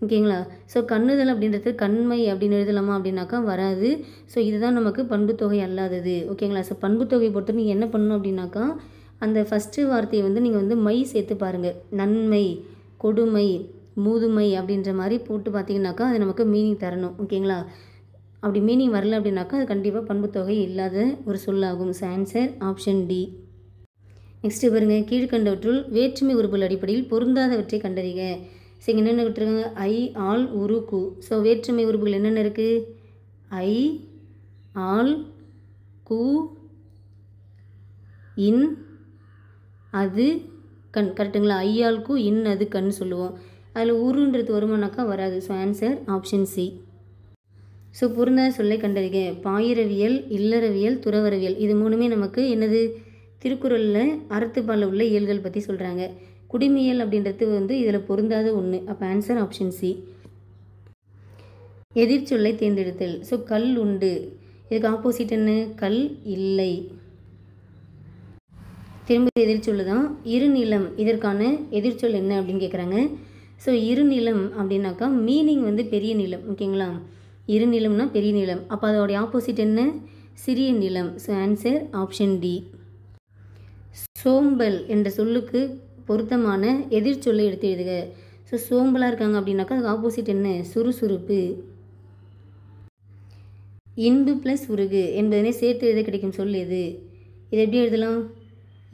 ஓகேங்களா? ஸோ கண்ணுதல் அப்படின்றது கண்மை அப்படின்னு எழுதலாமா அப்படின்னாக்கா வராது. ஸோ இதுதான் நமக்கு பண்புத்தொகை அல்லாதது. ஓகேங்களா? ஸோ பண்புத்தொகை பொறுத்த நீங்கள் என்ன பண்ணணும் அப்படின்னாக்கா அந்த ஃபஸ்ட்டு வார்த்தையை வந்து நீங்கள் வந்து மை சேர்த்து பாருங்கள். நன்மை, கொடுமை, முதுமை அப்படின்ற மாதிரி போட்டு பார்த்தீங்கன்னாக்கா அது நமக்கு மீனிங் தரணும். ஓகேங்களா? அப்படி மீனிங் வரல அப்படின்னாக்கா அது கண்டிப்பாக பண்புத்தொகை இல்லாத ஒரு சொல்லாகும். So answer option D. Next பாருங்கள். கீழ்கண்டவற்றுள் வேற்றுமை உறுப்புகள் அடிப்படையில் பொருந்தாதவற்றை கண்டறிக. ஸோ இங்கே என்னென்ன விட்டுருக்காங்க? ஐ, ஆல், உரு, கு. ஸோ வேற்றுமை உறுப்புகள் என்னென்ன இருக்குது? ஐ, ஆல், கு, இன், அது, கண். கரெக்டுங்களா? ஐயால், கு, இன், அது, கண் சொல்லுவோம். அதில் உருன்றது வருமானாக்கா வராது. So answer option C. So பொருந்தாத சொல்லை கண்டறிக. பாயிரவியல், இல்லறவியல், துறவரவியல் இது மூணுமே நமக்கு என்னது? திருக்குறளில் அறத்துப்பாலில் உள்ள இயல்கள் பற்றி சொல்கிறாங்க. குடிமியல் அப்படின்றது வந்து இதில் பொருந்தாத ஒன்று. அப்போ ஆன்சர் ஆப்ஷன் சி. எதிர்ச்சொல்லை தேர்ந்தெடுத்தல். ஸோ கல் உண்டு, இதுக்கு ஆப்போசிட் என்ன? கல் இல்லை. திரும்ப எதிர்ச்சொல்லு தான். இருநிலம், இதற்கான எதிர்ச்சொல் என்ன அப்படின்னு கேட்குறாங்க. ஸோ இருநிலம் அப்படின்னாக்கா மீனிங் வந்து பெரிய நிலம். ஓகேங்களா? இருநிலம்னா பெரிய நிலம். அப்போ அதோடைய ஆப்போசிட் என்ன? சிறிய நிலம். So answer option D. சோம்பல் என்ற சொல்லுக்கு பொருத்தமான எதிர்ச்சொல்லை எடுத்து எழுதுக. ஸோ சோம்பலாக இருக்காங்க அப்படின்னாக்கா அதுக்கு ஆப்போசிட் என்ன? சுறுசுறுப்பு. இன்பு ப்ளஸ் உருகு என்பதனை சேர்த்து எழுத கிடைக்கும் சொல் எது? இதை எப்படி எழுதலாம்?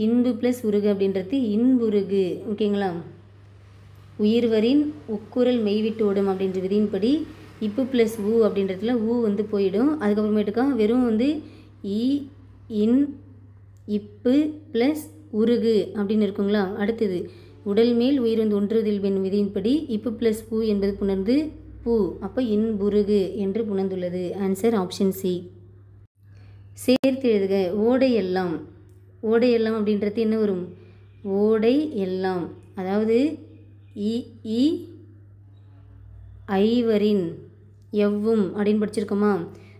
இன்பு ப்ளஸ் உருகு அப்படின்றது இன்புருகு. ஓகேங்களா? உயிர்வரின் உக்குரல் மெய்விட்டு ஓடும் அப்படின்ற விதியின்படி இப்பு ப்ளஸ் ஊ அப்படின்றதுல ஊ வந்து போயிடும். அதுக்கப்புறமேட்டுக்கா வெறும் வந்து இ இன் இப்பு ப்ளஸ் உருகு அப்படின்னு இருக்குங்களா? அடுத்தது உடல் மேல் உயிர் வந்து ஒன்றுதில் பெண் விதியின்படி இப்பு ப்ளஸ் பூ என்பது புணர்ந்து பூ. அப்போ இன்புருகு என்று புணர்ந்துள்ளது. Answer option C. சேர்த்து எழுதுக. ஓடை எல்லாம். ஓடை எல்லாம் அப்படின்றது என்ன வரும்? ஓடை எல்லாம். அதாவது இ ஐவரின் எவ்வும் அப்படின்னு படிச்சிருக்கோமா?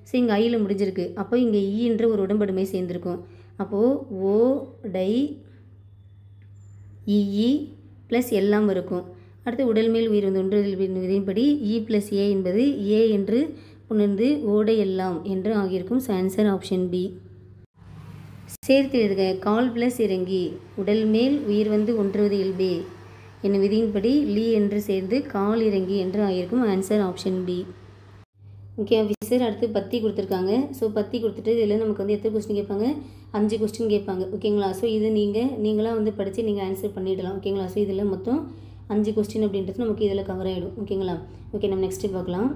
ஸோ இங்கே ஐயில் முடிஞ்சிருக்கு. அப்போ இங்கே ஈன்ற ஒரு உடம்படுமை சேர்ந்துருக்கும். அப்போது ஓடை இ ப்ளஸ் எல்லாம் இருக்கும். அடுத்து உடல் மேல் உயிர் வந்து ஒன்றுதில் விதியின்படி இ ப்ளஸ் ஏ என்பது ஏ என்று உணர்ந்து ஓடை எல்லாம் என்று ஆகியிருக்கும். So answer option B. சேர்த்து எழுதுக. கால் ப்ளஸ் இறங்கி உடல் மேல் உயிர் வந்து ஒன்றுவது இல்பே என்னும் விதியின்படி லீ என்று சேர்ந்து கால் இறங்கி என்று ஆகியிருக்கும். Answer option B. Okay officer, அடுத்து பத்தி கொடுத்துருக்காங்க. ஸோ பத்தி கொடுத்துட்டு இதில் நமக்கு வந்து எத்தனை கொஸ்டின் கேட்பாங்க? 5 கொஸ்டின் கேட்பாங்க. ஓகேங்களா? ஸோ இது நீங்களாக வந்து படித்து நீங்கள் ஆன்சர் பண்ணிடலாம். ஓகேங்களா? ஸோ இதில் மொத்தம் 5 கொஸ்டின் அப்படின்றது நமக்கு இதில் கவர் ஆகிடும். ஓகேங்களா? ஓகே, நம்ம நெக்ஸ்ட்டு பார்க்கலாம்.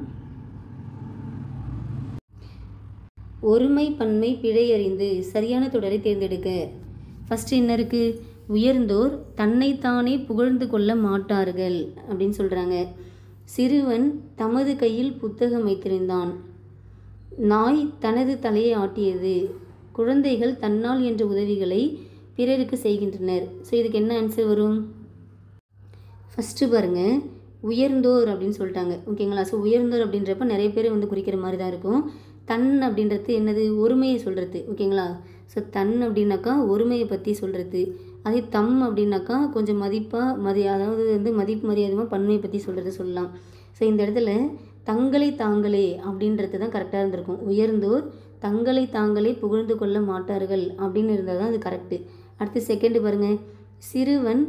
ஒருமை பன்மை பிழை அறிந்து சரியான தொடரை தேர்ந்தெடுக்க. ஃபஸ்ட்டு என்ன இருக்குது? உயர்ந்தோர் தன்னைத்தானே புகழ்ந்து கொள்ள மாட்டார்கள் அப்படின்னு சொல்கிறாங்க. சிறுவன் தமது கையில் புத்தகம் வைத்திருந்தான். நாய் தனது தலையை ஆட்டியது. குழந்தைகள் தன்னால் என்ற உதவிகளை பிறருக்கு செய்கின்றனர். ஸோ இதுக்கு என்ன ஆன்சர் வரும்? ஃபஸ்ட்டு பாருங்கள், உயர்ந்தோர் அப்படின்னு சொல்லிட்டாங்க. ஓகேங்களா? ஸோ உயர்ந்தோர் அப்படின்றப்ப நிறைய பேர் வந்து குறிக்கிற மாதிரி தான் இருக்கும். தன் அப்படின்றது என்னது? ஒருமையை சொல்கிறது. ஓகேங்களா? ஸோ தன் அப்படின்னாக்கா ஒருமையை பற்றி சொல்கிறது. அதே தம் அப்படின்னாக்கா கொஞ்சம் மதிப்பாக அதாவது வந்து மதிப்பு மரியாதையாக பன்மையை பற்றி சொல்கிறது சொல்லலாம். ஸோ இந்த இடத்துல தங்களை தாங்களே அப்படின்றது தான் கரெக்டாக இருந்திருக்கும். உயர்ந்தோர் தங்களை தாங்களே புகழ்ந்து கொள்ள மாட்டார்கள் அப்படின்னு இருந்தால் தான் அது கரெக்டு. அடுத்து செகண்டு பாருங்கள், சிறுவன்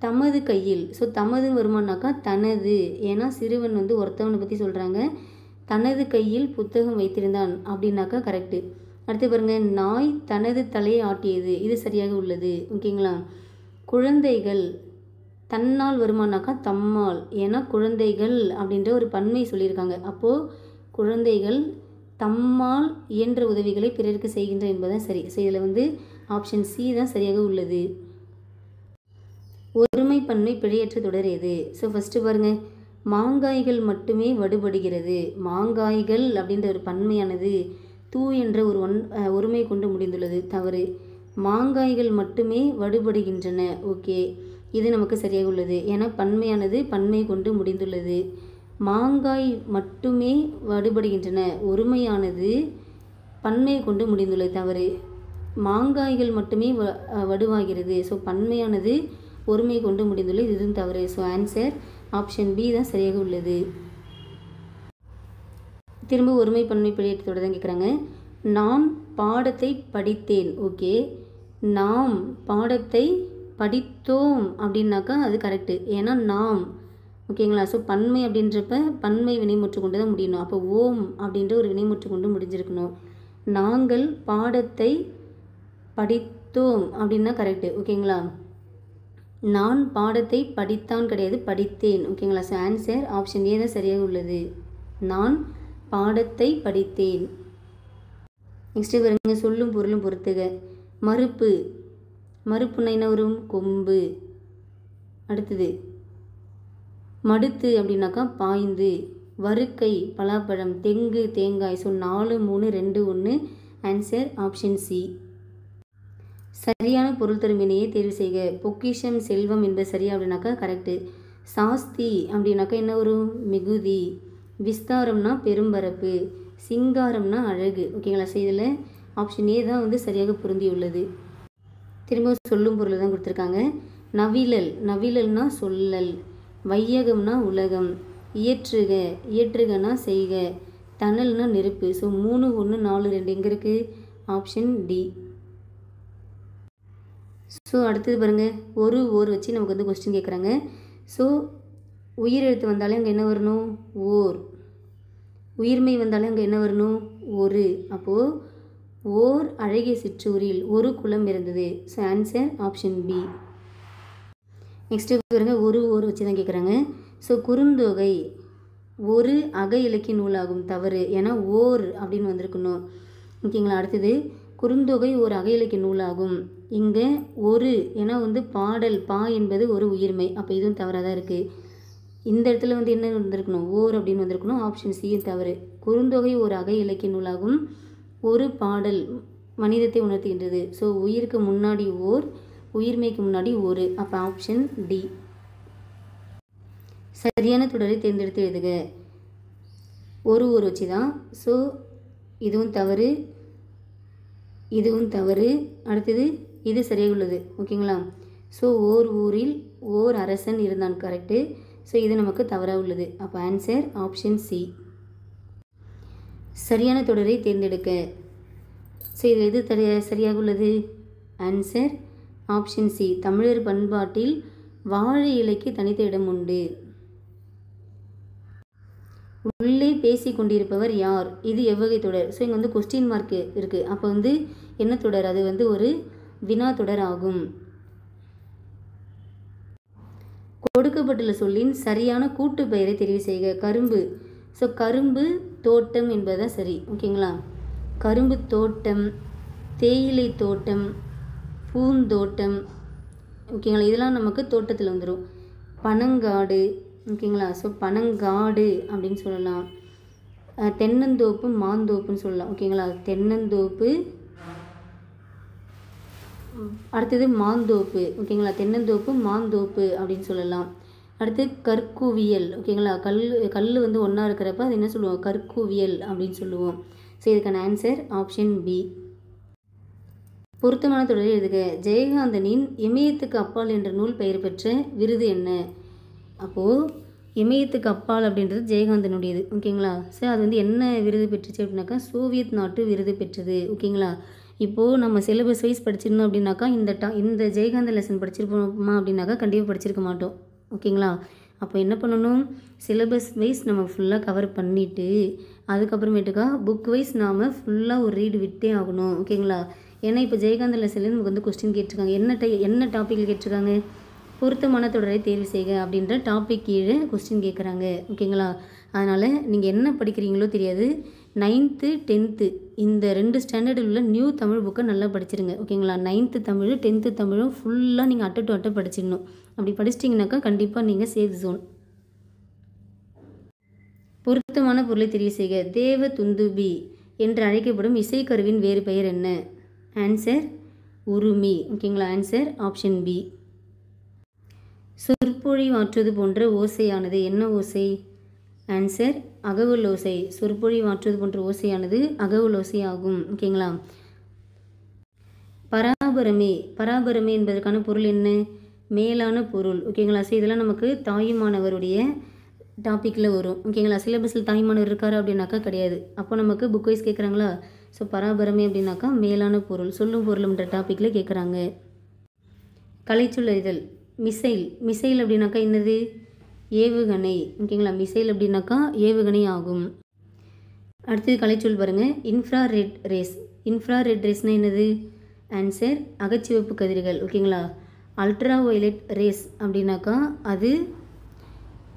தமது கையில். ஸோ தமதுன்னு வருமானாக்கா தனது. ஏன்னா சிறுவன் வந்து ஒருத்தவனை பற்றி சொல்கிறாங்க. தனது கையில் புத்தகம் வைத்திருந்தான் அப்படின்னாக்கா கரெக்டு. அடுத்து பாருங்கள், நாய் தனது தலையை ஆட்டியது. இது சரியாக உள்ளது. ஓகேங்களா? குழந்தைகள் தன்னால் வருமானாக்கா தம்மால். ஏன்னா குழந்தைகள் அப்படின்ற ஒரு பன்மை சொல்லியிருக்காங்க. அப்போது குழந்தைகள் தம்மால் இயன்ற உதவிகளை பிறருக்கு செய்கின்ற என்பதுதான் சரி. ஸோ இதில் வந்து ஆப்ஷன் சி தான் சரியாக உள்ளது. ஒருமை பன்மை பிழையற்ற தொடர் எது? ஸோ ஃபஸ்ட்டு பாருங்கள், மாங்காய்கள் மட்டுமே வடுபடுகிறது. மாங்காய்கள் அப்படின்ற ஒரு பன்மையானது தூ என்ற ஒரு ஒருமை கொண்டு முடிந்துள்ளது. தவறு. மாங்காய்கள் மட்டுமே வடுபடுகின்றன. ஓகே, இது நமக்கு சரியாக உள்ளது. ஏன்னா பன்மையானது பன்மை கொண்டு முடிந்துள்ளது. மாங்காய் மட்டுமே வடுபடுகின்றன, ஒருமையானது பன்மை கொண்டு முடிந்துள்ளது. தவறு. மாங்காய்கள் மட்டுமே வடுவாகிறது. ஸோ பன்மையானது ஒருமை கொண்டு முடிந்துள்ளது. இதுவும் தவறு. ஸோ ஆன்சர் ஆப்ஷன் பி தான் சரியாக உள்ளது. திரும்ப ஒருமை பன்மை பிழையற்றோடு தான் கேட்குறாங்க. நான் பாடத்தை படித்தேன். ஓகே, நாம் பாடத்தை படித்தோம் அப்படின்னாக்கா அது கரெக்டு. ஏன்னா நாம். ஓகேங்களா? ஸோ பன்மை அப்படின்றப்ப பன்மை வினைமுற்று கொண்டு தான் முடியணும். அப்போ ஓம் அப்படின்ற ஒரு வினைமுற்று கொண்டு முடிஞ்சிருக்கணும். நாங்கள் பாடத்தை படித்தோம் அப்படின்னா கரெக்டு. ஓகேங்களா? நான் பாடத்தை படித்தான் கிடையாது, படித்தேன். ஓகேங்களா? ஸோ ஆன்சர் ஆப்ஷன் ஏ தான் சரியாக உள்ளது. நான் பாடத்தை படித்தேன். நெக்ஸ்ட்டு பாருங்க, சொல்லும் பொருளும் பொறுத்துக. மறுப்பு. மறுப்புன்னா என்ன வரும்? கொம்பு. அடுத்தது மடுத்து அப்படின்னாக்கா பாய்ந்து. வறுக்கை பலாப்பழம். தெங்கு தேங்காய். So 4 3 2 1 answer option C. சரியான பொருள் தரும் வினையை தேர்வு செய்க. பொக்கிஷம் செல்வம் என்பது சரியா அப்படின்னாக்கா கரெக்டு. சாஸ்தி அப்படின்னாக்கா என்ன வரும்? மிகுதி. விஸ்தாரம்னா பெரும்பரப்பு. சிங்காரம்னா அழகு. ஓகேங்களா? ஸோ இதில் ஆப்ஷன் ஏ தான் வந்து சரியாக பொருந்தியுள்ளது. திரும்ப சொல்லும் பொருள் தான் கொடுத்துருக்காங்க. நவிழல், நவிழல்னா சொல்லல். வையகம்னா உலகம். இயற்றுக, இயற்றுகனா செய்க. தணல்னா நெருப்பு. ஸோ 3, 1, 4, 2 எங்கே இருக்குது? Option D. ஸோ அடுத்தது பாருங்கள், ஓர் வச்சு நமக்கு வந்து கொஸ்டின் கேட்குறாங்க. ஸோ உயிரெழுத்து வந்தாலே அங்கே என்ன வரணும்? ஓர். உயிர்மை வந்தாலே அங்கே என்ன வரணும்? ஒரு. அப்போது ஓர் அழகிய சிற்றூரில் ஒரு குளம் இருந்தது. So answer option B. Next பாருங்க, ஓர் வச்சு தான் கேட்குறாங்க. ஸோ குறுந்தொகை ஒரு அக இலக்கிய நூலாகும். தவறு. ஏன்னா ஓர் அப்படின்னு வந்திருக்கணும். ஓகேங்களா? அடுத்தது குறுந்தொகை ஒரு அக இலக்கிய நூலாகும். இங்கே ஒரு ஏன்னா வந்து பாடல் பா என்பது ஒரு உயிர்மை. அப்போ இதுவும் தவறாக தான் இருக்குது. இந்த இடத்துல வந்து என்ன வந்திருக்கணும்? ஓர் அப்படின்னு வந்திருக்கணும். ஆப்ஷன் சியும் தவறு. குறுந்தொகை ஒரு அக இலக்கிய நூலாகும். ஒரு பாடல் மனிதத்தை உணர்த்துகின்றது. ஸோ உயிருக்கு முன்னாடி ஓர், உயிர்மைக்கு முன்னாடி ஒரு. அப்போ ஆப்ஷன் டி. சரியான தொடரை தேர்ந்தெடுத்து எழுதுக. ஒரு வச்சு தான். ஸோ இதுவும் தவறு, இதுவும் தவறு. அடுத்தது இது சரியாக உள்ளது. ஓகேங்களா? ஸோ ஓர் ஊரில் ஓர் அரசன் இருந்தான். கரெக்டு. ஸோ இது நமக்கு தவறாக உள்ளது. அப்போ ஆன்சர் ஆப்ஷன் சி. சரியான தொடரை தேர்ந்தெடுக்க. ஸோ இது எது சரியாக உள்ளது? Answer option C. தமிழர் பண்பாட்டில் வாழை இலைக்கு தனித்த இடம் உண்டு. உள்ளே பேசி கொண்டிருப்பவர் யார்? இது எவ்வகை தொடர்? ஸோ இங்கே வந்து கொஸ்டின் மார்க் இருக்குது. அப்போ வந்து என்ன தொடர்? அது வந்து ஒரு வினா தொடர் ஆகும். கொடுக்கப்பட்டுள்ள சொல்லின் சரியான கூட்டு பெயரை தெரிவு செய்க. கரும்பு. ஸோ கரும்பு தோட்டம் என்பதுதான் சரி. ஓகேங்களா? கரும்பு தோட்டம், தேயிலை தோட்டம், பூந்தோட்டம். ஓகேங்களா? இதெல்லாம் நமக்கு தோட்டத்தில் வந்துடும். பனங்காடு. ஓகேங்களா? ஸோ பனங்காடு அப்படின்னு சொல்லலாம். தென்னந்தோப்பு மாந்தோப்புன்னு சொல்லலாம். ஓகேங்களா? தென்னந்தோப்பு. அடுத்தது மாந்தோப்பு. ஓகேங்களா? தென்னந்தோப்பு மாந்தோப்பு அப்படின்னு சொல்லலாம். அடுத்து கற்குவியல். ஓகேங்களா? கல் வந்து ஒன்றா இருக்கிறப்ப அது என்ன சொல்லுவோம்? கற்குவியல் அப்படின்னு சொல்லுவோம். ஸோ இதுக்கான ஆன்சர் ஆப்ஷன் பி. பொருத்தமான தொடரை எழுதுக. ஜெயகாந்தனின் இமயத்துக்கு அப்பால் என்ற நூல் பெயர் பெற்ற விருது என்ன? அப்போது இமயத்துக்கு அப்பால் அப்படின்றது ஜெயகாந்தனுடையது. ஓகேங்களா? ஸோ அது வந்து என்ன விருது பெற்றுச்சு அப்படின்னாக்கா சோவியத் நாட்டு விருது பெற்றது. ஓகேங்களா? இப்போது நம்ம சிலபஸ் வைஸ் படிச்சிருந்தோம் அப்படின்னாக்கா இந்த ஜெயகாந்தன் லெசன் படிச்சிருப்போமா அப்படின்னாக்கா கண்டிப்பாக படிச்சிருக்க மாட்டோம். ஓகேங்களா? அப்போ என்ன பண்ணணும்? சிலபஸ் வைஸ் நம்ம ஃபுல்லாக கவர் பண்ணிவிட்டு அதுக்கப்புறமேட்டுக்கா புக் வைஸ் நாம் ஃபுல்லாக ஒரு ரீடு விட்டே ஆகணும். ஓகேங்களா? ஏன்னா இப்போ ஜெயகாந்தன் லெசன்லேருந்து நமக்கு வந்து கொஸ்டின் கேட்டிருக்காங்க. என்ன டாப்பிக்கில் கேட்டிருக்காங்க? பொருத்தமான தொடரை தேர்வு செய்க அப்படின்ற டாபிக் கீழே கொஸ்டின் கேட்குறாங்க. ஓகேங்களா? அதனால் நீங்கள் என்ன படிக்கிறீங்களோ தெரியாது. 9th 10th இந்த 2 ஸ்டாண்டர்டில் உள்ள நியூ தமிழ் புக்கை நல்லா படிச்சிருங்க. ஓகேங்களா? 9th தமிழ் 10th தமிழும் ஃபுல்லாக நீங்கள் அட்டை படிச்சிடணும். அப்படி படிச்சிட்டிங்கனாக்கா கண்டிப்பாக நீங்கள் சேஃப் ஜோன். பொருத்தமான பொருளை தெரிவு செய்க. தேவ துந்துபி என்று அழைக்கப்படும் இசைக்கருவின் வேறு பெயர் என்ன? ஆன்சர் உருமி. ஓகேங்களா? Answer option B. சொற்பொழிவாற்றுவது போன்ற ஓசையானது என்ன ஓசை? ஆன்சர் அகவல் ஓசை. சொற்பொழிவாற்றுவது போன்ற ஓசையானது அகவல் ஓசை ஆகும். ஓகேங்களா? பராபரமே என்பதற்கான பொருள் என்ன? மேலான பொருள். ஓகேங்களா? ஸோ இதெல்லாம் நமக்கு தாயுமானவருடைய டாப்பிக்கில் வரும். ஓகேங்களா? சிலபஸில் தாயுமானவர் இருக்காரு அப்படின்னாக்கா கிடையாது. அப்போ நமக்கு புக் வைஸ் கேட்குறாங்களா? ஸோ பராபரமே அப்படின்னாக்கா மேலான பொருள், சொல்லும் பொருள்ன்ற டாப்பிக்கில் கேட்குறாங்க. கலைச்சொல்லறிதல். மிசைல் அப்படின்னாக்கா என்னது? ஏவுகணை. ஓகேங்களா? மிசைல் அப்படின்னாக்கா ஏவுகணை ஆகும். அடுத்தது கலைச்சொல் பாருங்கள். இன்ஃப்ராரெட் ரேஸ்னால் என்னது? ஆன்சர் அகச்சிவப்பு கதிர்கள். ஓகேங்களா? அல்ட்ரா வயலட் ரேஸ் அப்படின்னாக்கா அது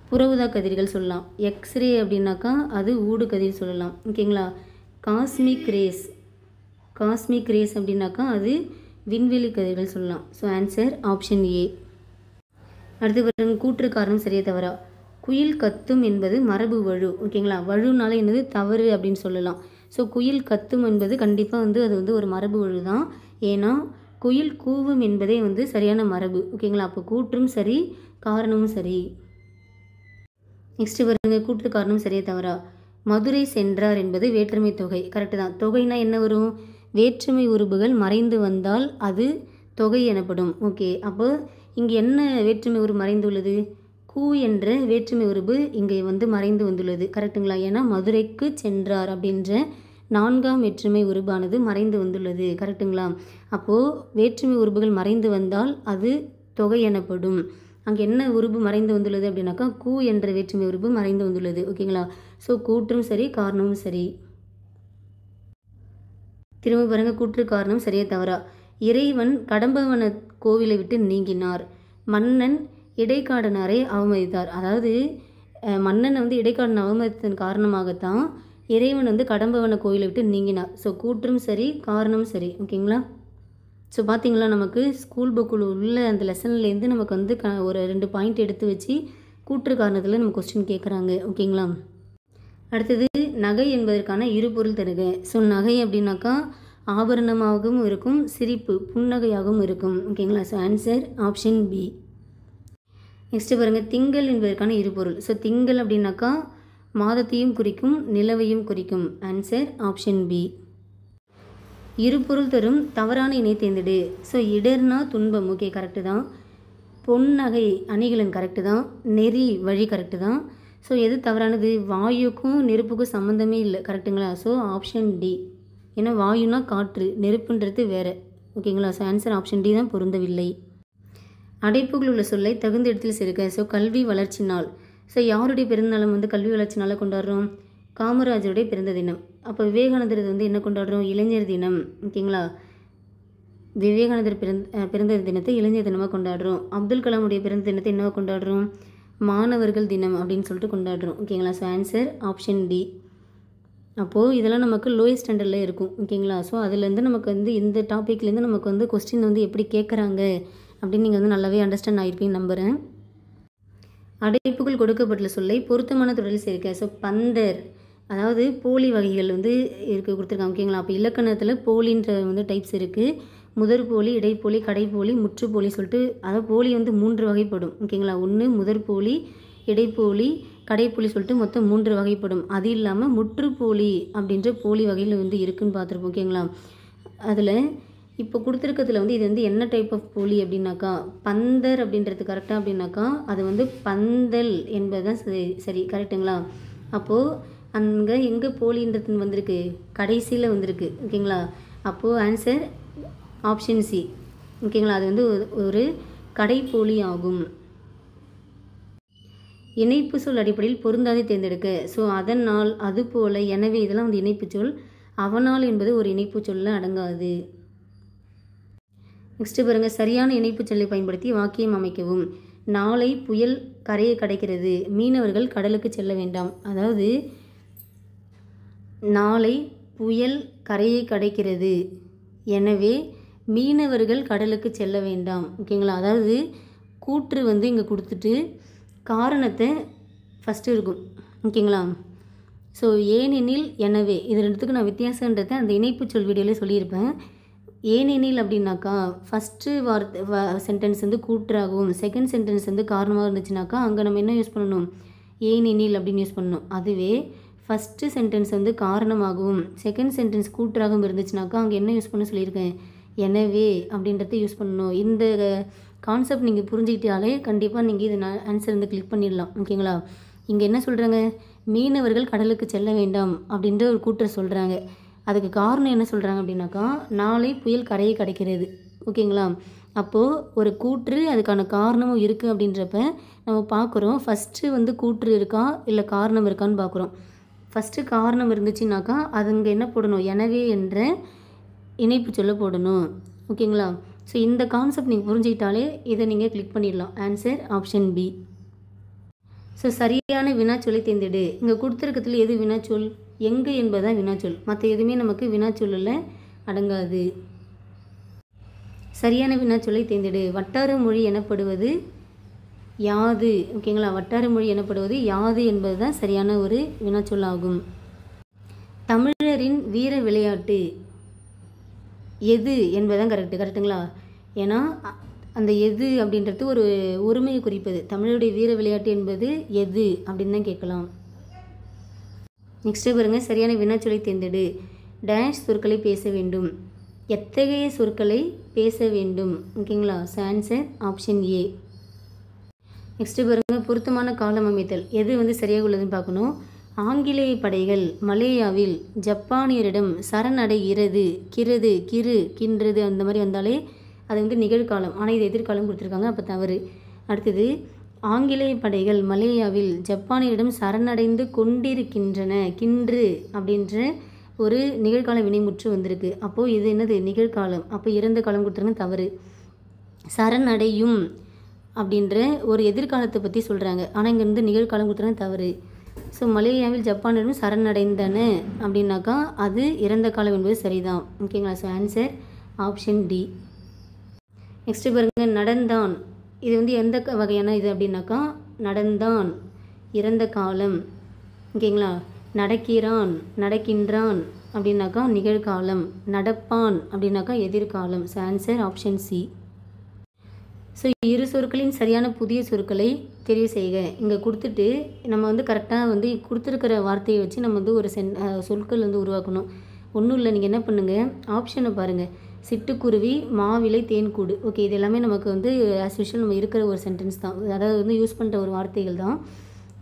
புற ஊதா கதிர்கள் சொல்லலாம். எக்ஸ்ரே அப்படின்னாக்கா அது ஊடு கதிர் சொல்லலாம். ஓகேங்களா? காஸ்மிக் ரேஸ் அப்படின்னாக்கா அது விண்வெளி கதிர்கள் சொல்லலாம். ஸோ ஆன்சர் ஆப்ஷன் ஏ. அடுத்து பாருங்க, கூற்று காரணம் சரியா தவறா? குயில் கத்தும் என்பது மரபு வழு. ஓகேங்களா? வழுனால என்னது? தவறு அப்படின்னு சொல்லலாம். ஸோ குயில் கத்தும் என்பது கண்டிப்பாக வந்து அது வந்து ஒரு மரபு வழு தான். ஏன்னா குயில் கூவும் என்பதே வந்து சரியான மரபு. ஓகேங்களா? அப்போ கூற்றும் சரி, காரணமும் சரி. நெக்ஸ்ட் வருங்க, கூற்று காரணம் சரியா தவறா? மதுரை சென்றார் என்பது வேற்றுமை தொகை. கரெக்டு தான். தொகைனா என்ன வரும்? வேற்றுமை உருபுகள் மறைந்து வந்தால் அது தொகை எனப்படும். ஓகே, அப்போ இங்கே என்ன வேற்றுமை உருவு மறைந்துள்ளது? கூ என்ற வேற்றுமை உருபு இங்கே வந்து மறைந்து வந்துள்ளது. கரெக்டுங்களா? ஏன்னா மதுரைக்கு சென்றார் அப்படின்ற 4ஆம் வேற்றுமை உருபானது மறைந்து வந்துள்ளது. கரெக்டுங்களா? அப்போது வேற்றுமை உருபுகள் மறைந்து வந்தால் அது தொகை எனப்படும். அங்கே என்ன உருபு மறைந்து வந்துள்ளது அப்படின்னாக்கா கூ என்ற வேற்றுமை உருபு மறைந்து வந்துள்ளது. ஓகேங்களா? ஸோ கூற்றும் சரி, காரணமும் சரி. திரும்ப பாருங்க, கூற்று காரணம் சரியா தவறா? இறைவன் கடம்பவன கோவிலை விட்டு நீங்கினார். மன்னன் இடைக்காடனாரை அவமதித்தார். அதாவது மன்னனை வந்து இடைக்காடன் அவமதித்ததன் காரணமாகத்தான் இறைவன் வந்து கடம்பவன கோவிலை விட்டு நீங்கினார். ஸோ கூற்றும் சரி, காரணம் சரி. ஓகேங்களா? ஸோ பார்த்தீங்களா, நமக்கு ஸ்கூல் புக்கில் உள்ள அந்த லெசன்லேருந்து நமக்கு வந்து ஒரு 2 பாயிண்ட் எடுத்து வச்சு கூற்று காரணத்தில் நம்ம கொஸ்டின் கேட்குறாங்க. ஓகேங்களா? அடுத்தது, நகை என்பதற்கான இருபொருள் தருக. ஸோ நகை அப்படின்னாக்கா ஆபரணமாகவும் இருக்கும், சிரிப்பு புன்னகையாகவும் இருக்கும். ஓகேங்களா? So answer option B. Next பாருங்கள், திங்கள் என்பதற்கான இருபொருள். ஸோ திங்கள் அப்படின்னாக்கா மாதத்தையும் குறிக்கும், நிலவையும் குறிக்கும். Answer option B. இருபொருள் தரும் தவறான இணை தேர்ந்தெடு. ஸோ இடர்னா துன்பம். ஓகே, கரெக்டு தான். பொன்னகை அணிகலன் கரெக்டு தான். நெறி வழி கரெக்டு தான். ஸோ எது தவறானது? வாயுக்கும் நெருப்புக்கும் சம்மந்தமே இல்லை. கரெக்டுங்களா? So option D. ஏன்னா வாயுனா காற்று, நெருப்புன்றது வேறு. ஓகேங்களா? ஸோ ஆன்சர் ஆப்ஷன் டி தான் பொருந்தவில்லை. அடைப்புகள் உள்ள சொல்லை தகுந்த இடத்தில் சேர்க்க. ஸோ கல்வி வளர்ச்சி நாள். ஸோ யாருடைய பிறந்தநாளம் வந்து கல்வி வளர்ச்சி நாளாக கொண்டாடுறோம்? காமராஜருடைய பிறந்த தினம். அப்போ விவேகானந்தர் வந்து என்ன கொண்டாடுறோம்? இளைஞர் தினம். ஓகேங்களா? விவேகானந்தர் பிறந்த தினத்தை இளைஞர் தினமாக கொண்டாடுறோம். அப்துல் கலாமுடைய பிறந்த தினத்தை என்னவாக கொண்டாடுறோம்? மாணவர்கள் தினம் அப்படின்னு சொல்லிட்டு கொண்டாடுறோம். ஓகேங்களா? So answer option D. அப்போது இதெல்லாம் நமக்கு லோயஸ்ட் ஸ்டாண்டர்டில் இருக்கும். ஓகேங்களா? ஸோ அதுலேருந்து நமக்கு வந்து இந்த டாப்பிக்லேருந்து நமக்கு வந்து கொஸ்டின் வந்து எப்படி கேட்குறாங்க அப்படின்னு நீங்கள் வந்து நல்லாவே அண்டர்ஸ்டாண்ட் ஆகிருப்பீங்கன்னு நம்புகிறேன். அடைப்புகள் கொடுக்கப்பட்டுள்ள சொல்லை பொருத்தமான தொடரில் சேர்க்க. ஸோ பந்தர், அதாவது போலி வகைகள் வந்து கொடுத்துருக்காங்க. ஓகேங்களா? அப்போ இலக்கணத்தில் போலின்ற வந்து டைப்ஸ் இருக்குது. முதற் போலி, இடைப்போலி, கடைப்போலி, முற்றுப்போலி சொல்லிட்டு, அதாவது போலி வந்து 3 வகைப்படும். ஓகேங்களா? ஒன்று முதற்போலி, இடைப்போலி, கடைப்போலி சொல்லிட்டு மொத்தம் 3 வகைப்படும். அது இல்லாமல் முற்றுப்போலி அப்படின்ற போலி வகையில் வந்து இருக்குதுன்னு பார்த்துருப்போம். ஓகேங்களா? அதில் இப்போ கொடுத்துருக்கிறதுல வந்து இது வந்து என்ன டைப் ஆஃப் போலி அப்படின்னாக்கா பந்தர் அப்படின்றது கரெக்டாக அப்படின்னாக்கா அது வந்து பந்தல் என்பது தான் சரி. கரெக்டுங்களா? அப்போது அங்கே எங்கே போலின்றது வந்திருக்கு? கடைசியில் வந்திருக்கு. ஓகேங்களா? அப்போது ஆன்சர் ஆப்ஷன் சி. ஓகேங்களா? அது வந்து ஒரு கடைப்போலி ஆகும். இணைப்பு சொல் அடிப்படையில் பொருந்தாதை தேர்ந்தெடுக்க. ஸோ அதனால், அது போல, எனவே இதெல்லாம் வந்து இணைப்பு சொல். அவனால் என்பது ஒரு இணைப்பு சொல்ல அடங்காது. நெக்ஸ்ட்டு பாருங்கள், சரியான இணைப்பு சொல்லை பயன்படுத்தி வாக்கியம் அமைக்கவும். நாளை புயல் கரையை கடக்கிறது, மீனவர்கள் கடலுக்கு செல்ல வேண்டாம். அதாவது நாளை புயல் கரையை கடக்கிறது, எனவே மீனவர்கள் கடலுக்கு செல்ல வேண்டாம். ஓகேங்களா? அதாவது கூற்று வந்து இங்கே கொடுத்துட்டு காரணத்தை ஃபஸ்ட்டு இருக்கும். ஓகேங்களா? ஸோ ஏனெனில், எனவே, இது ரெண்டுத்துக்கு நான் வித்தியாசன்றதை அந்த இணைப்பு சொல் வீடியோவில் சொல்லியிருப்பேன். ஏனெனில் அப்படின்னாக்கா ஃபஸ்ட்டு சென்டென்ஸ் வந்து கூற்றாகவும் செகண்ட் சென்டென்ஸ் வந்து காரணமாக இருந்துச்சுனாக்கா அங்கே நம்ம என்ன யூஸ் பண்ணணும்? ஏனெனில் அப்படின்னு யூஸ் பண்ணணும். அதுவே ஃபஸ்ட்டு சென்டென்ஸ் வந்து காரணமாகவும் செகண்ட் சென்டென்ஸ் கூற்றாகவும் இருந்துச்சுனாக்கா அங்கே என்ன யூஸ் பண்ண சொல்லியிருக்கேன்? எனவே அப்படின்றத யூஸ் பண்ணணும். இந்த கான்செப்ட் நீங்கள் புரிஞ்சுக்கிட்டாலே கண்டிப்பாக நீங்கள் இது ஆன்சர் வந்து கிளிக் பண்ணிடலாம். ஓகேங்களா? இங்கே என்ன சொல்கிறாங்க? மீனவர்கள் கடலுக்கு செல்ல வேண்டாம் அப்படின்ற ஒரு கூற்றை சொல்கிறாங்க. அதுக்கு காரணம் என்ன சொல்கிறாங்க அப்படின்னாக்கா நாளை புயல் கரையை கடக்கிறது. ஓகேங்களா? அப்போது ஒரு கூற்று அதுக்கான காரணமும் இருக்குது அப்படின்றப்ப நம்ம பார்க்குறோம் ஃபஸ்ட்டு வந்து கூற்று இருக்கா இல்லை காரணம் இருக்கான்னு பார்க்குறோம். ஃபஸ்ட்டு காரணம் இருந்துச்சுனாக்கா அது இங்கே என்ன போடணும்? எனவே என்ற இணைப்பு சொல்ல போடணும். ஓகேங்களா? ஸோ இந்த கான்செப்ட் நீங்கள் புரிஞ்சுக்கிட்டாலே இதை நீங்கள் கிளிக் பண்ணிடலாம். Answer option B. ஸோ சரியான வினாச்சொல்லை தேர்ந்தெடு. இங்கே கொடுத்துருக்கிறதுல எது வினாச்சொல்? எங்கு என்பதுதான் வினாச்சொல். மற்ற எதுவுமே நமக்கு வினாச்சொல்லில் அடங்காது. சரியான வினாச்சொல்லை தேர்ந்தெடு. வட்டார மொழி எனப்படுவது யாது? ஓகேங்களா? வட்டார மொழி எனப்படுவது யாது என்பது தான் சரியான ஒரு வினாச்சொல் ஆகும். தமிழரின் வீர விளையாட்டு எது என்பதுதான் கரெக்டுங்களா? ஏன்னா அந்த எது அப்படின்றது ஒரு ஒருமையை குறிப்பது. தமிழுடைய வீர விளையாட்டு என்பது எது அப்படின்னு தான் கேட்கலாம். நெக்ஸ்ட்டு பாருங்கள், சரியான வினாச்சொலை தேர்ந்தெடு. டேஷ் சொற்களை பேச வேண்டும். எத்தகைய சொற்களை பேச வேண்டும்? ஓகேங்களா? ஸோ ஆன்சர் ஆப்ஷன் ஏ. நெக்ஸ்ட்டு பாருங்கள், பொருத்தமான காலம் அமைத்தல் எது வந்து சரியாக உள்ளதுன்னு பார்க்கணும். ஆங்கிலேய படைகள் மலேயாவில் ஜப்பானியரிடம் சரணடைகிறது, கின்றது அந்த மாதிரி வந்தாலே அது வந்து நிகழ்காலம். ஆனால் இது எதிர்காலம் கொடுத்துருக்காங்க, அப்போ தவறு. அடுத்தது, ஆங்கிலேய படைகள் மலேயாவில் ஜப்பானியரிடம் சரணடைந்து கொண்டிருக்கின்றன, கின்று அப்படின்ற ஒரு நிகழ்கால வினைமுற்று வந்திருக்கு. அப்போது இது என்னது? நிகழ்காலம். அப்போ இறந்த காலம் கொடுத்துருங்க, தவறு. சரணடையும் அப்படின்ற ஒரு எதிர்காலத்தை பற்றி சொல்கிறாங்க, ஆனால் இங்கே வந்து நிகழ்காலம் கொடுத்துருங்க, தவறு. ஸோ மலேயாவில் ஜப்பானியரும் சரணடைந்தன அப்படின்னாக்கா அது இறந்த காலம் என்பது சரிதான். ஓகேங்களா? So answer option D. Next பாருங்கள், நடந்தான் இது வந்து எந்த வகையான இது அப்படின்னாக்கா நடந்தான் இறந்த காலம். ஓகேங்களா? நடக்கிறான் நடக்கின்றான் அப்படின்னாக்கா நிகழ்காலம். நடப்பான் அப்படின்னாக்கா எதிர்காலம். So answer option C. So இரு சொற்களின் சரியான புதிய சொற்களை தெரிவு செய்க. இங்கே கொடுத்துட்டு நம்ம வந்து கரெக்டாக வந்து கொடுத்துருக்கிற வார்த்தையை வச்சு நம்ம வந்து ஒரு சொற்கள் வந்து உருவாக்கணும். ஒன்றும் இல்லை, நீங்கள் என்ன பண்ணுங்கள், ஆப்ஷனை பாருங்கள். சிட்டுக்குருவி, மாவிலை, தேன்கூடு. ஓகே, இது எல்லாமே நமக்கு வந்து ஆஸ் யூஷுவல் நம்ம இருக்கிற ஒரு சென்டென்ஸ் தான், அதாவது வந்து யூஸ் பண்ணுற ஒரு வார்த்தைகள் தான்.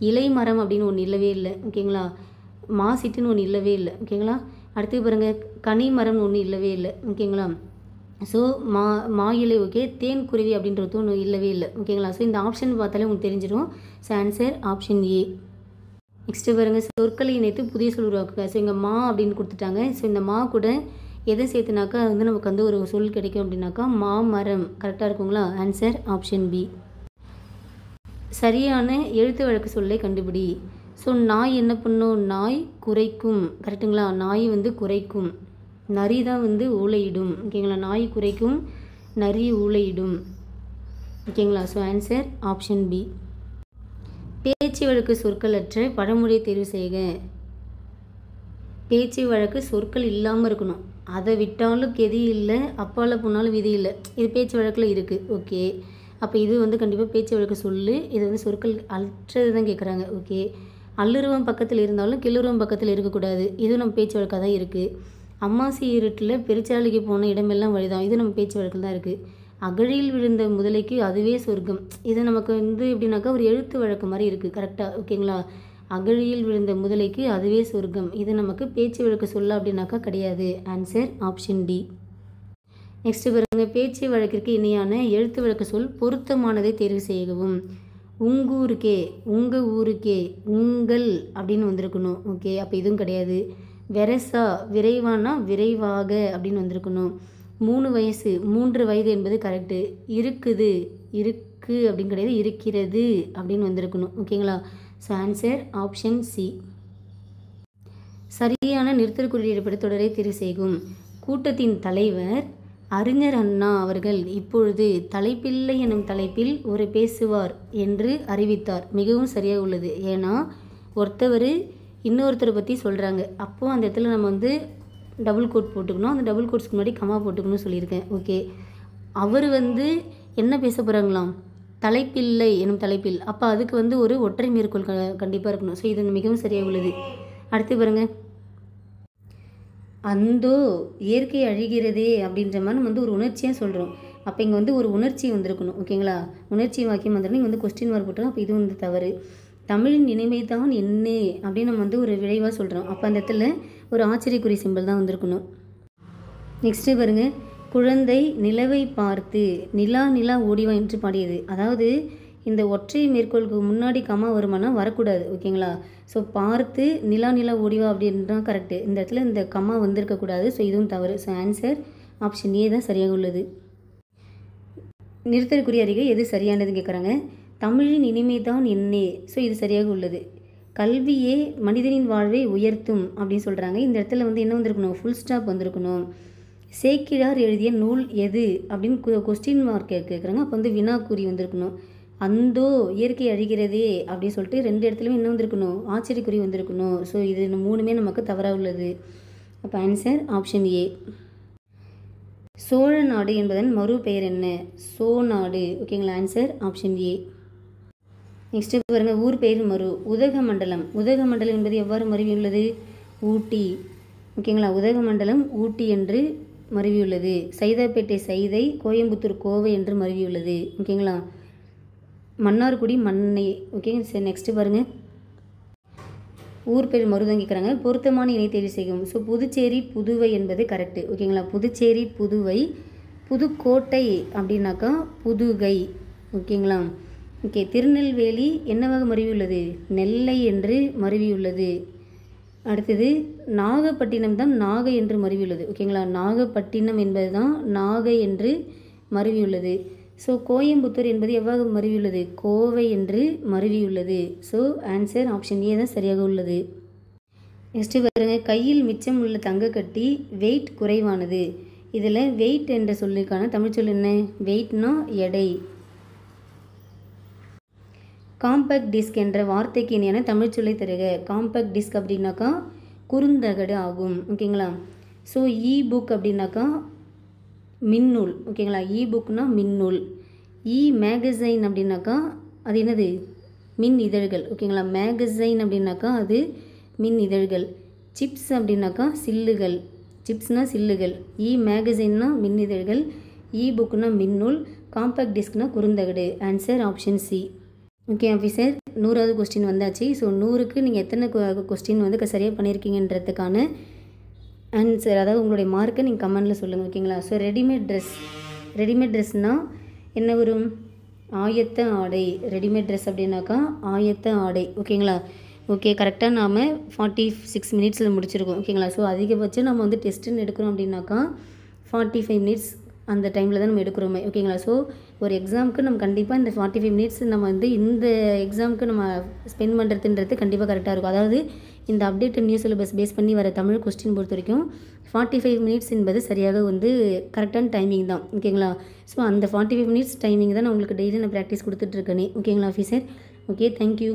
இலை மரம் அப்படின்னு ஒன்று இல்லவே இல்லை. ஓகேங்களா? மாசிட்டுன்னு ஒன்று இல்லவே இல்லை. ஓகேங்களா? அடுத்து பாருங்கள், கனி மரம்னு ஒன்று இல்லவே இல்லை. ஓகேங்களா? ஸோ மா இலை ஓகே, தேன்குருவி அப்படின்றது ஒன்று இல்லவே இல்லை. ஓகேங்களா? ஸோ இந்த ஆப்ஷன் பார்த்தாலே உங்களுக்கு தெரிஞ்சிடும். ஸோ ஆன்சர் ஆப்ஷன் ஏ. நெக்ஸ்ட்டு பாருங்கள், சொற்களை இணைத்து புதிய சொல் உருவாக்குங்க. ஸோ இங்கே மா அப்படின்னு கொடுத்துட்டாங்க. ஸோ இந்த மா கூட எதை சேர்த்துனாக்கா வந்து நமக்கு வந்து ஒரு சொல் கிடைக்கும் அப்படின்னாக்கா மாமரம். கரெக்டாக இருக்குங்களா? Answer option B. சரியான எழுத்து வழக்கு சொல்லை கண்டுபிடி. ஸோ நாய் என்ன பண்ணும்? நாய் குறைக்கும். கரெக்டுங்களா? நாய் வந்து குறைக்கும். நரி தான் வந்து ஊளையிடும். ஓகேங்களா? நாய் குறைக்கும், நரி ஊளையிடும். ஓகேங்களா? So answer option B. பேச்சு வழக்கு சொற்கள் அற்ற பழமொழியை தேர்வு செய்க. பேச்சு வழக்கு சொற்கள் இல்லாமல் இருக்கணும். அதை விட்டாலும் கெதி இல்லை, அப்பால போனாலும் விதி இல்லை. இது பேச்சு வழக்கில் இருக்குது. ஓகே, அப்போ இது வந்து கண்டிப்பாக பேச்சு வழக்கு சொல்லு. இது வந்து சொற்கள் அற்றது தான் கேட்குறாங்க. ஓகே, அல்லுருவம் பக்கத்தில் இருந்தாலும் கிள்ளுருவம் பக்கத்தில் இருக்கக்கூடாது. இதுவும் நம்ம பேச்சு வழக்காக தான் இருக்குது. அம்மாசி இருட்டில் பெருச்சாலைக்கு போன இடமெல்லாம் வழிதான். இது நம்ம பேச்சு வழக்கில் தான் இருக்குது. அகழியில் விழுந்த முதலைக்கு அதுவே சொர்க்கம். இது நமக்கு வந்து எப்படின்னாக்கா ஒரு எழுத்து வழக்கு மாதிரி இருக்குது. கரெக்டாக? ஓகேங்களா? அகழியில் விழுந்த முதலைக்கு அதுவே சொர்க்கம். இது நமக்கு பேச்சு வழக்கு சொல்ல அப்படின்னாக்கா கிடையாது. Answer option D. நெக்ஸ்ட்டு பாருங்க, பேச்சு வழக்கிற்கு இணையான எழுத்து வழக்கு சொல் பொருத்தமானதை தேர்வு செய்யவும். உங்கூருக்கே, உங்கள் ஊருக்கே, உங்கள் அப்படின்னு வந்திருக்கணும். ஓகே, அப்போ இதுவும் கிடையாது. வெரசா, விரைவானா விரைவாக அப்படின்னு வந்திருக்கணும். 3 வயசு, 3 வயது என்பது கரெக்டு. இருக்குது, இருக்கு அப்படின்னு கிடையாது, இருக்கிறது அப்படின்னு வந்திருக்கணும். ஓகேங்களா? So answer option C. சரியான நிறுத்தற்குறியீடு தொடரை தெரிவு செய்யும். கூட்டத்தின் தலைவர் அறிஞர் அண்ணா அவர்கள் இப்பொழுது தலைப்பில்லை எனும் தலைப்பில் ஒரு பேசுவார் என்று அறிவித்தார். மிகவும் சரியாக உள்ளது. ஏன்னா ஒருத்தவர் இன்னொருத்தரை பற்றி சொல்கிறாங்க. அப்போது அந்த இடத்துல நம்ம வந்து டபுள் கோட் போட்டுக்கணும். அந்த டபுள் கோட்ஸ்க்கு முன்னாடி கமா போட்டுக்கணும்னு சொல்லியிருக்கேன். ஓகே, அவர் வந்து என்ன பேச போகிறாங்களாம்? தலைப்பில்லை எனும் தலைப்பில். அப்போ அதுக்கு வந்து ஒரு ஒற்றை மேற்கோள் கண்டிப்பாக இருக்கணும். ஸோ இது மிகவும் சரியாக உள்ளது. அடுத்து பாருங்கள், அந்தோ இயற்கை அழிகிறதே அப்படின்ற மாதிரி நம்ம வந்து ஒரு உணர்ச்சியாக சொல்கிறோம். அப்போ இங்கே வந்து ஒரு உணர்ச்சி வந்திருக்கணும். ஓகேங்களா? உணர்ச்சி வாக்கியம் வந்துடும். இங்கே வந்து கொஸ்டின் மார்க் போட்டோம். அப்போ இது வந்து தவறு. தமிழின் இனிமை தான் என்ன அப்படின்னு நம்ம வந்து ஒரு விளைவாக சொல்கிறோம். அப்போ அந்த இடத்துல ஒரு ஆச்சரியக்குறி சிம்பிள் தான் வந்திருக்கணும். நெக்ஸ்ட்டு பாருங்கள், குழந்தை நிலவை பார்த்து நிலா நிலா ஓடிவா என்று பாடியது. அதாவது இந்த ஒற்றை மேற்கோளுக்கு முன்னாடி கமா வருமானா வரக்கூடாது. ஓகேங்களா? ஸோ பார்த்து நிலா நிலா ஓடிவா அப்படின்றான் கரெக்டு. இந்த இடத்துல இந்த கமா வந்திருக்கக்கூடாது. ஸோ இதுவும் தவறு. ஸோ ஆன்சர் ஆப்ஷன் ஏ தான் சரியாக உள்ளது. நிறுத்தற்குரிய அறிக்கை எது சரியானதுன்னு கேட்குறாங்க. தமிழின் இனிமை தான் என்னே. ஸோ இது சரியாக உள்ளது. கல்வியே மனிதனின் வாழ்வை உயர்த்தும் அப்படின்னு சொல்கிறாங்க. இந்த இடத்துல வந்து என்ன வந்திருக்கணும்? ஃபுல் ஸ்டாப் வந்திருக்கணும். சேக்கிழார் எழுதிய நூல் எது அப்படின்னு கொஸ்டின் மார்க் கேட்குறாங்க. அப்போ வந்து வினாக்குறி வந்திருக்கணும். அந்தோ இயற்கை அழிகிறதே அப்படின்னு சொல்லிட்டு 2 இடத்துலையும் என்ன வந்திருக்கணும்? ஆச்சரியக்குறி வந்திருக்கணும். ஸோ இது 3மே நமக்கு தவறாக உள்ளது. அப்போ ஆன்சர் ஆப்ஷன் ஏ. சோழ நாடு என்பதன் மறு பெயர் என்ன? சோநாடு. ஓகேங்களா, ஆன்சர் ஆப்ஷன் ஏ. நெக்ஸ்ட் பாருங்கள், ஊர் பெயர் மறு. உதகமண்டலம். உதகமண்டலம் என்பது எவ்வாறு மருவியுள்ளது? ஊட்டி. ஓகேங்களா, உதகமண்டலம் ஊட்டி என்று மருவியுள்ளது. சைதாப்பேட்டை சைதை, கோயம்புத்தூர் கோவை என்று மருவியுள்ளது. ஓகேங்களா, மன்னார்குடி மண்ணை. ஓகேங்க, சரி நெக்ஸ்ட்டு பாருங்கள், ஊர் பேர் மருதான் கேட்குறாங்க. பொருத்தமான இணை தேர்வு செய்யும். ஸோ புதுச்சேரி புதுவை என்பது கரெக்டு. ஓகேங்களா, புதுச்சேரி புதுவை. புதுக்கோட்டை அப்படின்னாக்கா புதுகை. ஓகேங்களா, ஓகே. திருநெல்வேலி என்னவாக மருவியுள்ளது? நெல்லை என்று மருவியுள்ளது. அடுத்தது நாகப்பட்டினம் தான் நாகை என்று மருவியுள்ளது. ஓகேங்களா, நாகப்பட்டினம் என்பது தான் நாகை என்று மருவியுள்ளது. ஸோ கோயம்புத்தூர் என்பது எவ்வாறு மருவியுள்ளது? கோவை என்று மருவியுள்ளது. ஸோ ஆன்சர் ஆப்ஷன் ஏ தான் சரியாக உள்ளது. நெக்ஸ்ட்டு பாருங்க, கையில் மிச்சம் உள்ள தங்கக்கட்டி வெயிட் குறைவானது. இதில் வெயிட் என்ற சொல்லுக்கான தமிழ் சொல் என்ன? வெயிட்னா எடை. காம்பேக்ட் டிஸ்க் என்ற வார்த்தைக்கு இணையான தமிழ் சொல்லை தருக. காம்பேக்ட் டிஸ்க் அப்படின்னாக்கா குறுந்தகடு ஆகும். ஓகேங்களா, ஸோ இ புக் அப்படின்னாக்கா மின்னூல். ஓகேங்களா, இ புக்னா மின்னூல். இ மேகசைன் அப்படின்னாக்கா அது என்னது? மின் இதழ்கள். ஓகேங்களா, மேகசைன் அப்படின்னாக்கா அது மின் இதழ்கள். சிப்ஸ் அப்படின்னாக்கா சில்லுகள். சிப்ஸ்னா சில்லுகள். இ மேகசைன்னா மின் இதழ்கள். இ புக்னா மின்னூல். காம்பேக்ட் டிஸ்க்னா குறுந்தகடு. Answer option C. Okay officer, 100வது கொஸ்டின் வந்தாச்சு. ஸோ 100க்கு நீங்கள் எத்தனை கொஸ்டின் வந்து சரியாக பண்ணியிருக்கீங்கன்றதுக்கான ஆன்சர், அதாவது உங்களுடைய மார்க்கை நீங்கள் கமெண்டில் சொல்லுங்கள். ஓகேங்களா, ஸோ ரெடிமேட் ட்ரெஸ்னால் என்ன வரும்? ஆயத்த ஆடை. ரெடிமேட் ட்ரெஸ் அப்படின்னாக்கா ஆயத்த ஆடை. ஓகேங்களா, ஓகே. கரெக்டாக நாம் 46 மினிட்ஸில் முடிச்சிருக்கோம். ஓகேங்களா, ஸோ அதிகபட்சம் நம்ம வந்து டெஸ்ட்டுன்னு எடுக்கிறோம் அப்படின்னாக்கா 45 மினிட்ஸ் அந்த டைமில் தான் நம்ம எடுக்கிறோமே. ஓகேங்களா, ஸோ ஒரு எக்ஸாமுக்கு நம்ம கண்டிப்பாக இந்த 45 மினிட்ஸ் நம்ம வந்து இந்த எக்ஸாமுக்கு நம்ம ஸ்பெண்ட் பண்ணுறதுன்றது கண்டிப்பாக கரெக்டாக இருக்கும். அதாவது இந்த அப்டேட்டட் நியூ சிலபஸ் பேஸ் பண்ணி வர தமிழ் கொஸ்டின் பொறுத்த வரைக்கும் 45 மினிட்ஸ் என்பது சரியாக வந்து கரெக்டான டைமிங் தான். ஓகேங்களா, ஸோ அந்த 45 மினிட்ஸ் டைமிங் தான் நான் உங்களுக்கு டெய்லி நான் ப்ராக்டிஸ் கொடுத்துட்ருக்கேனே. ஓகேங்களா ஆஃபீஸர், ஓகே, தேங்க்யூ.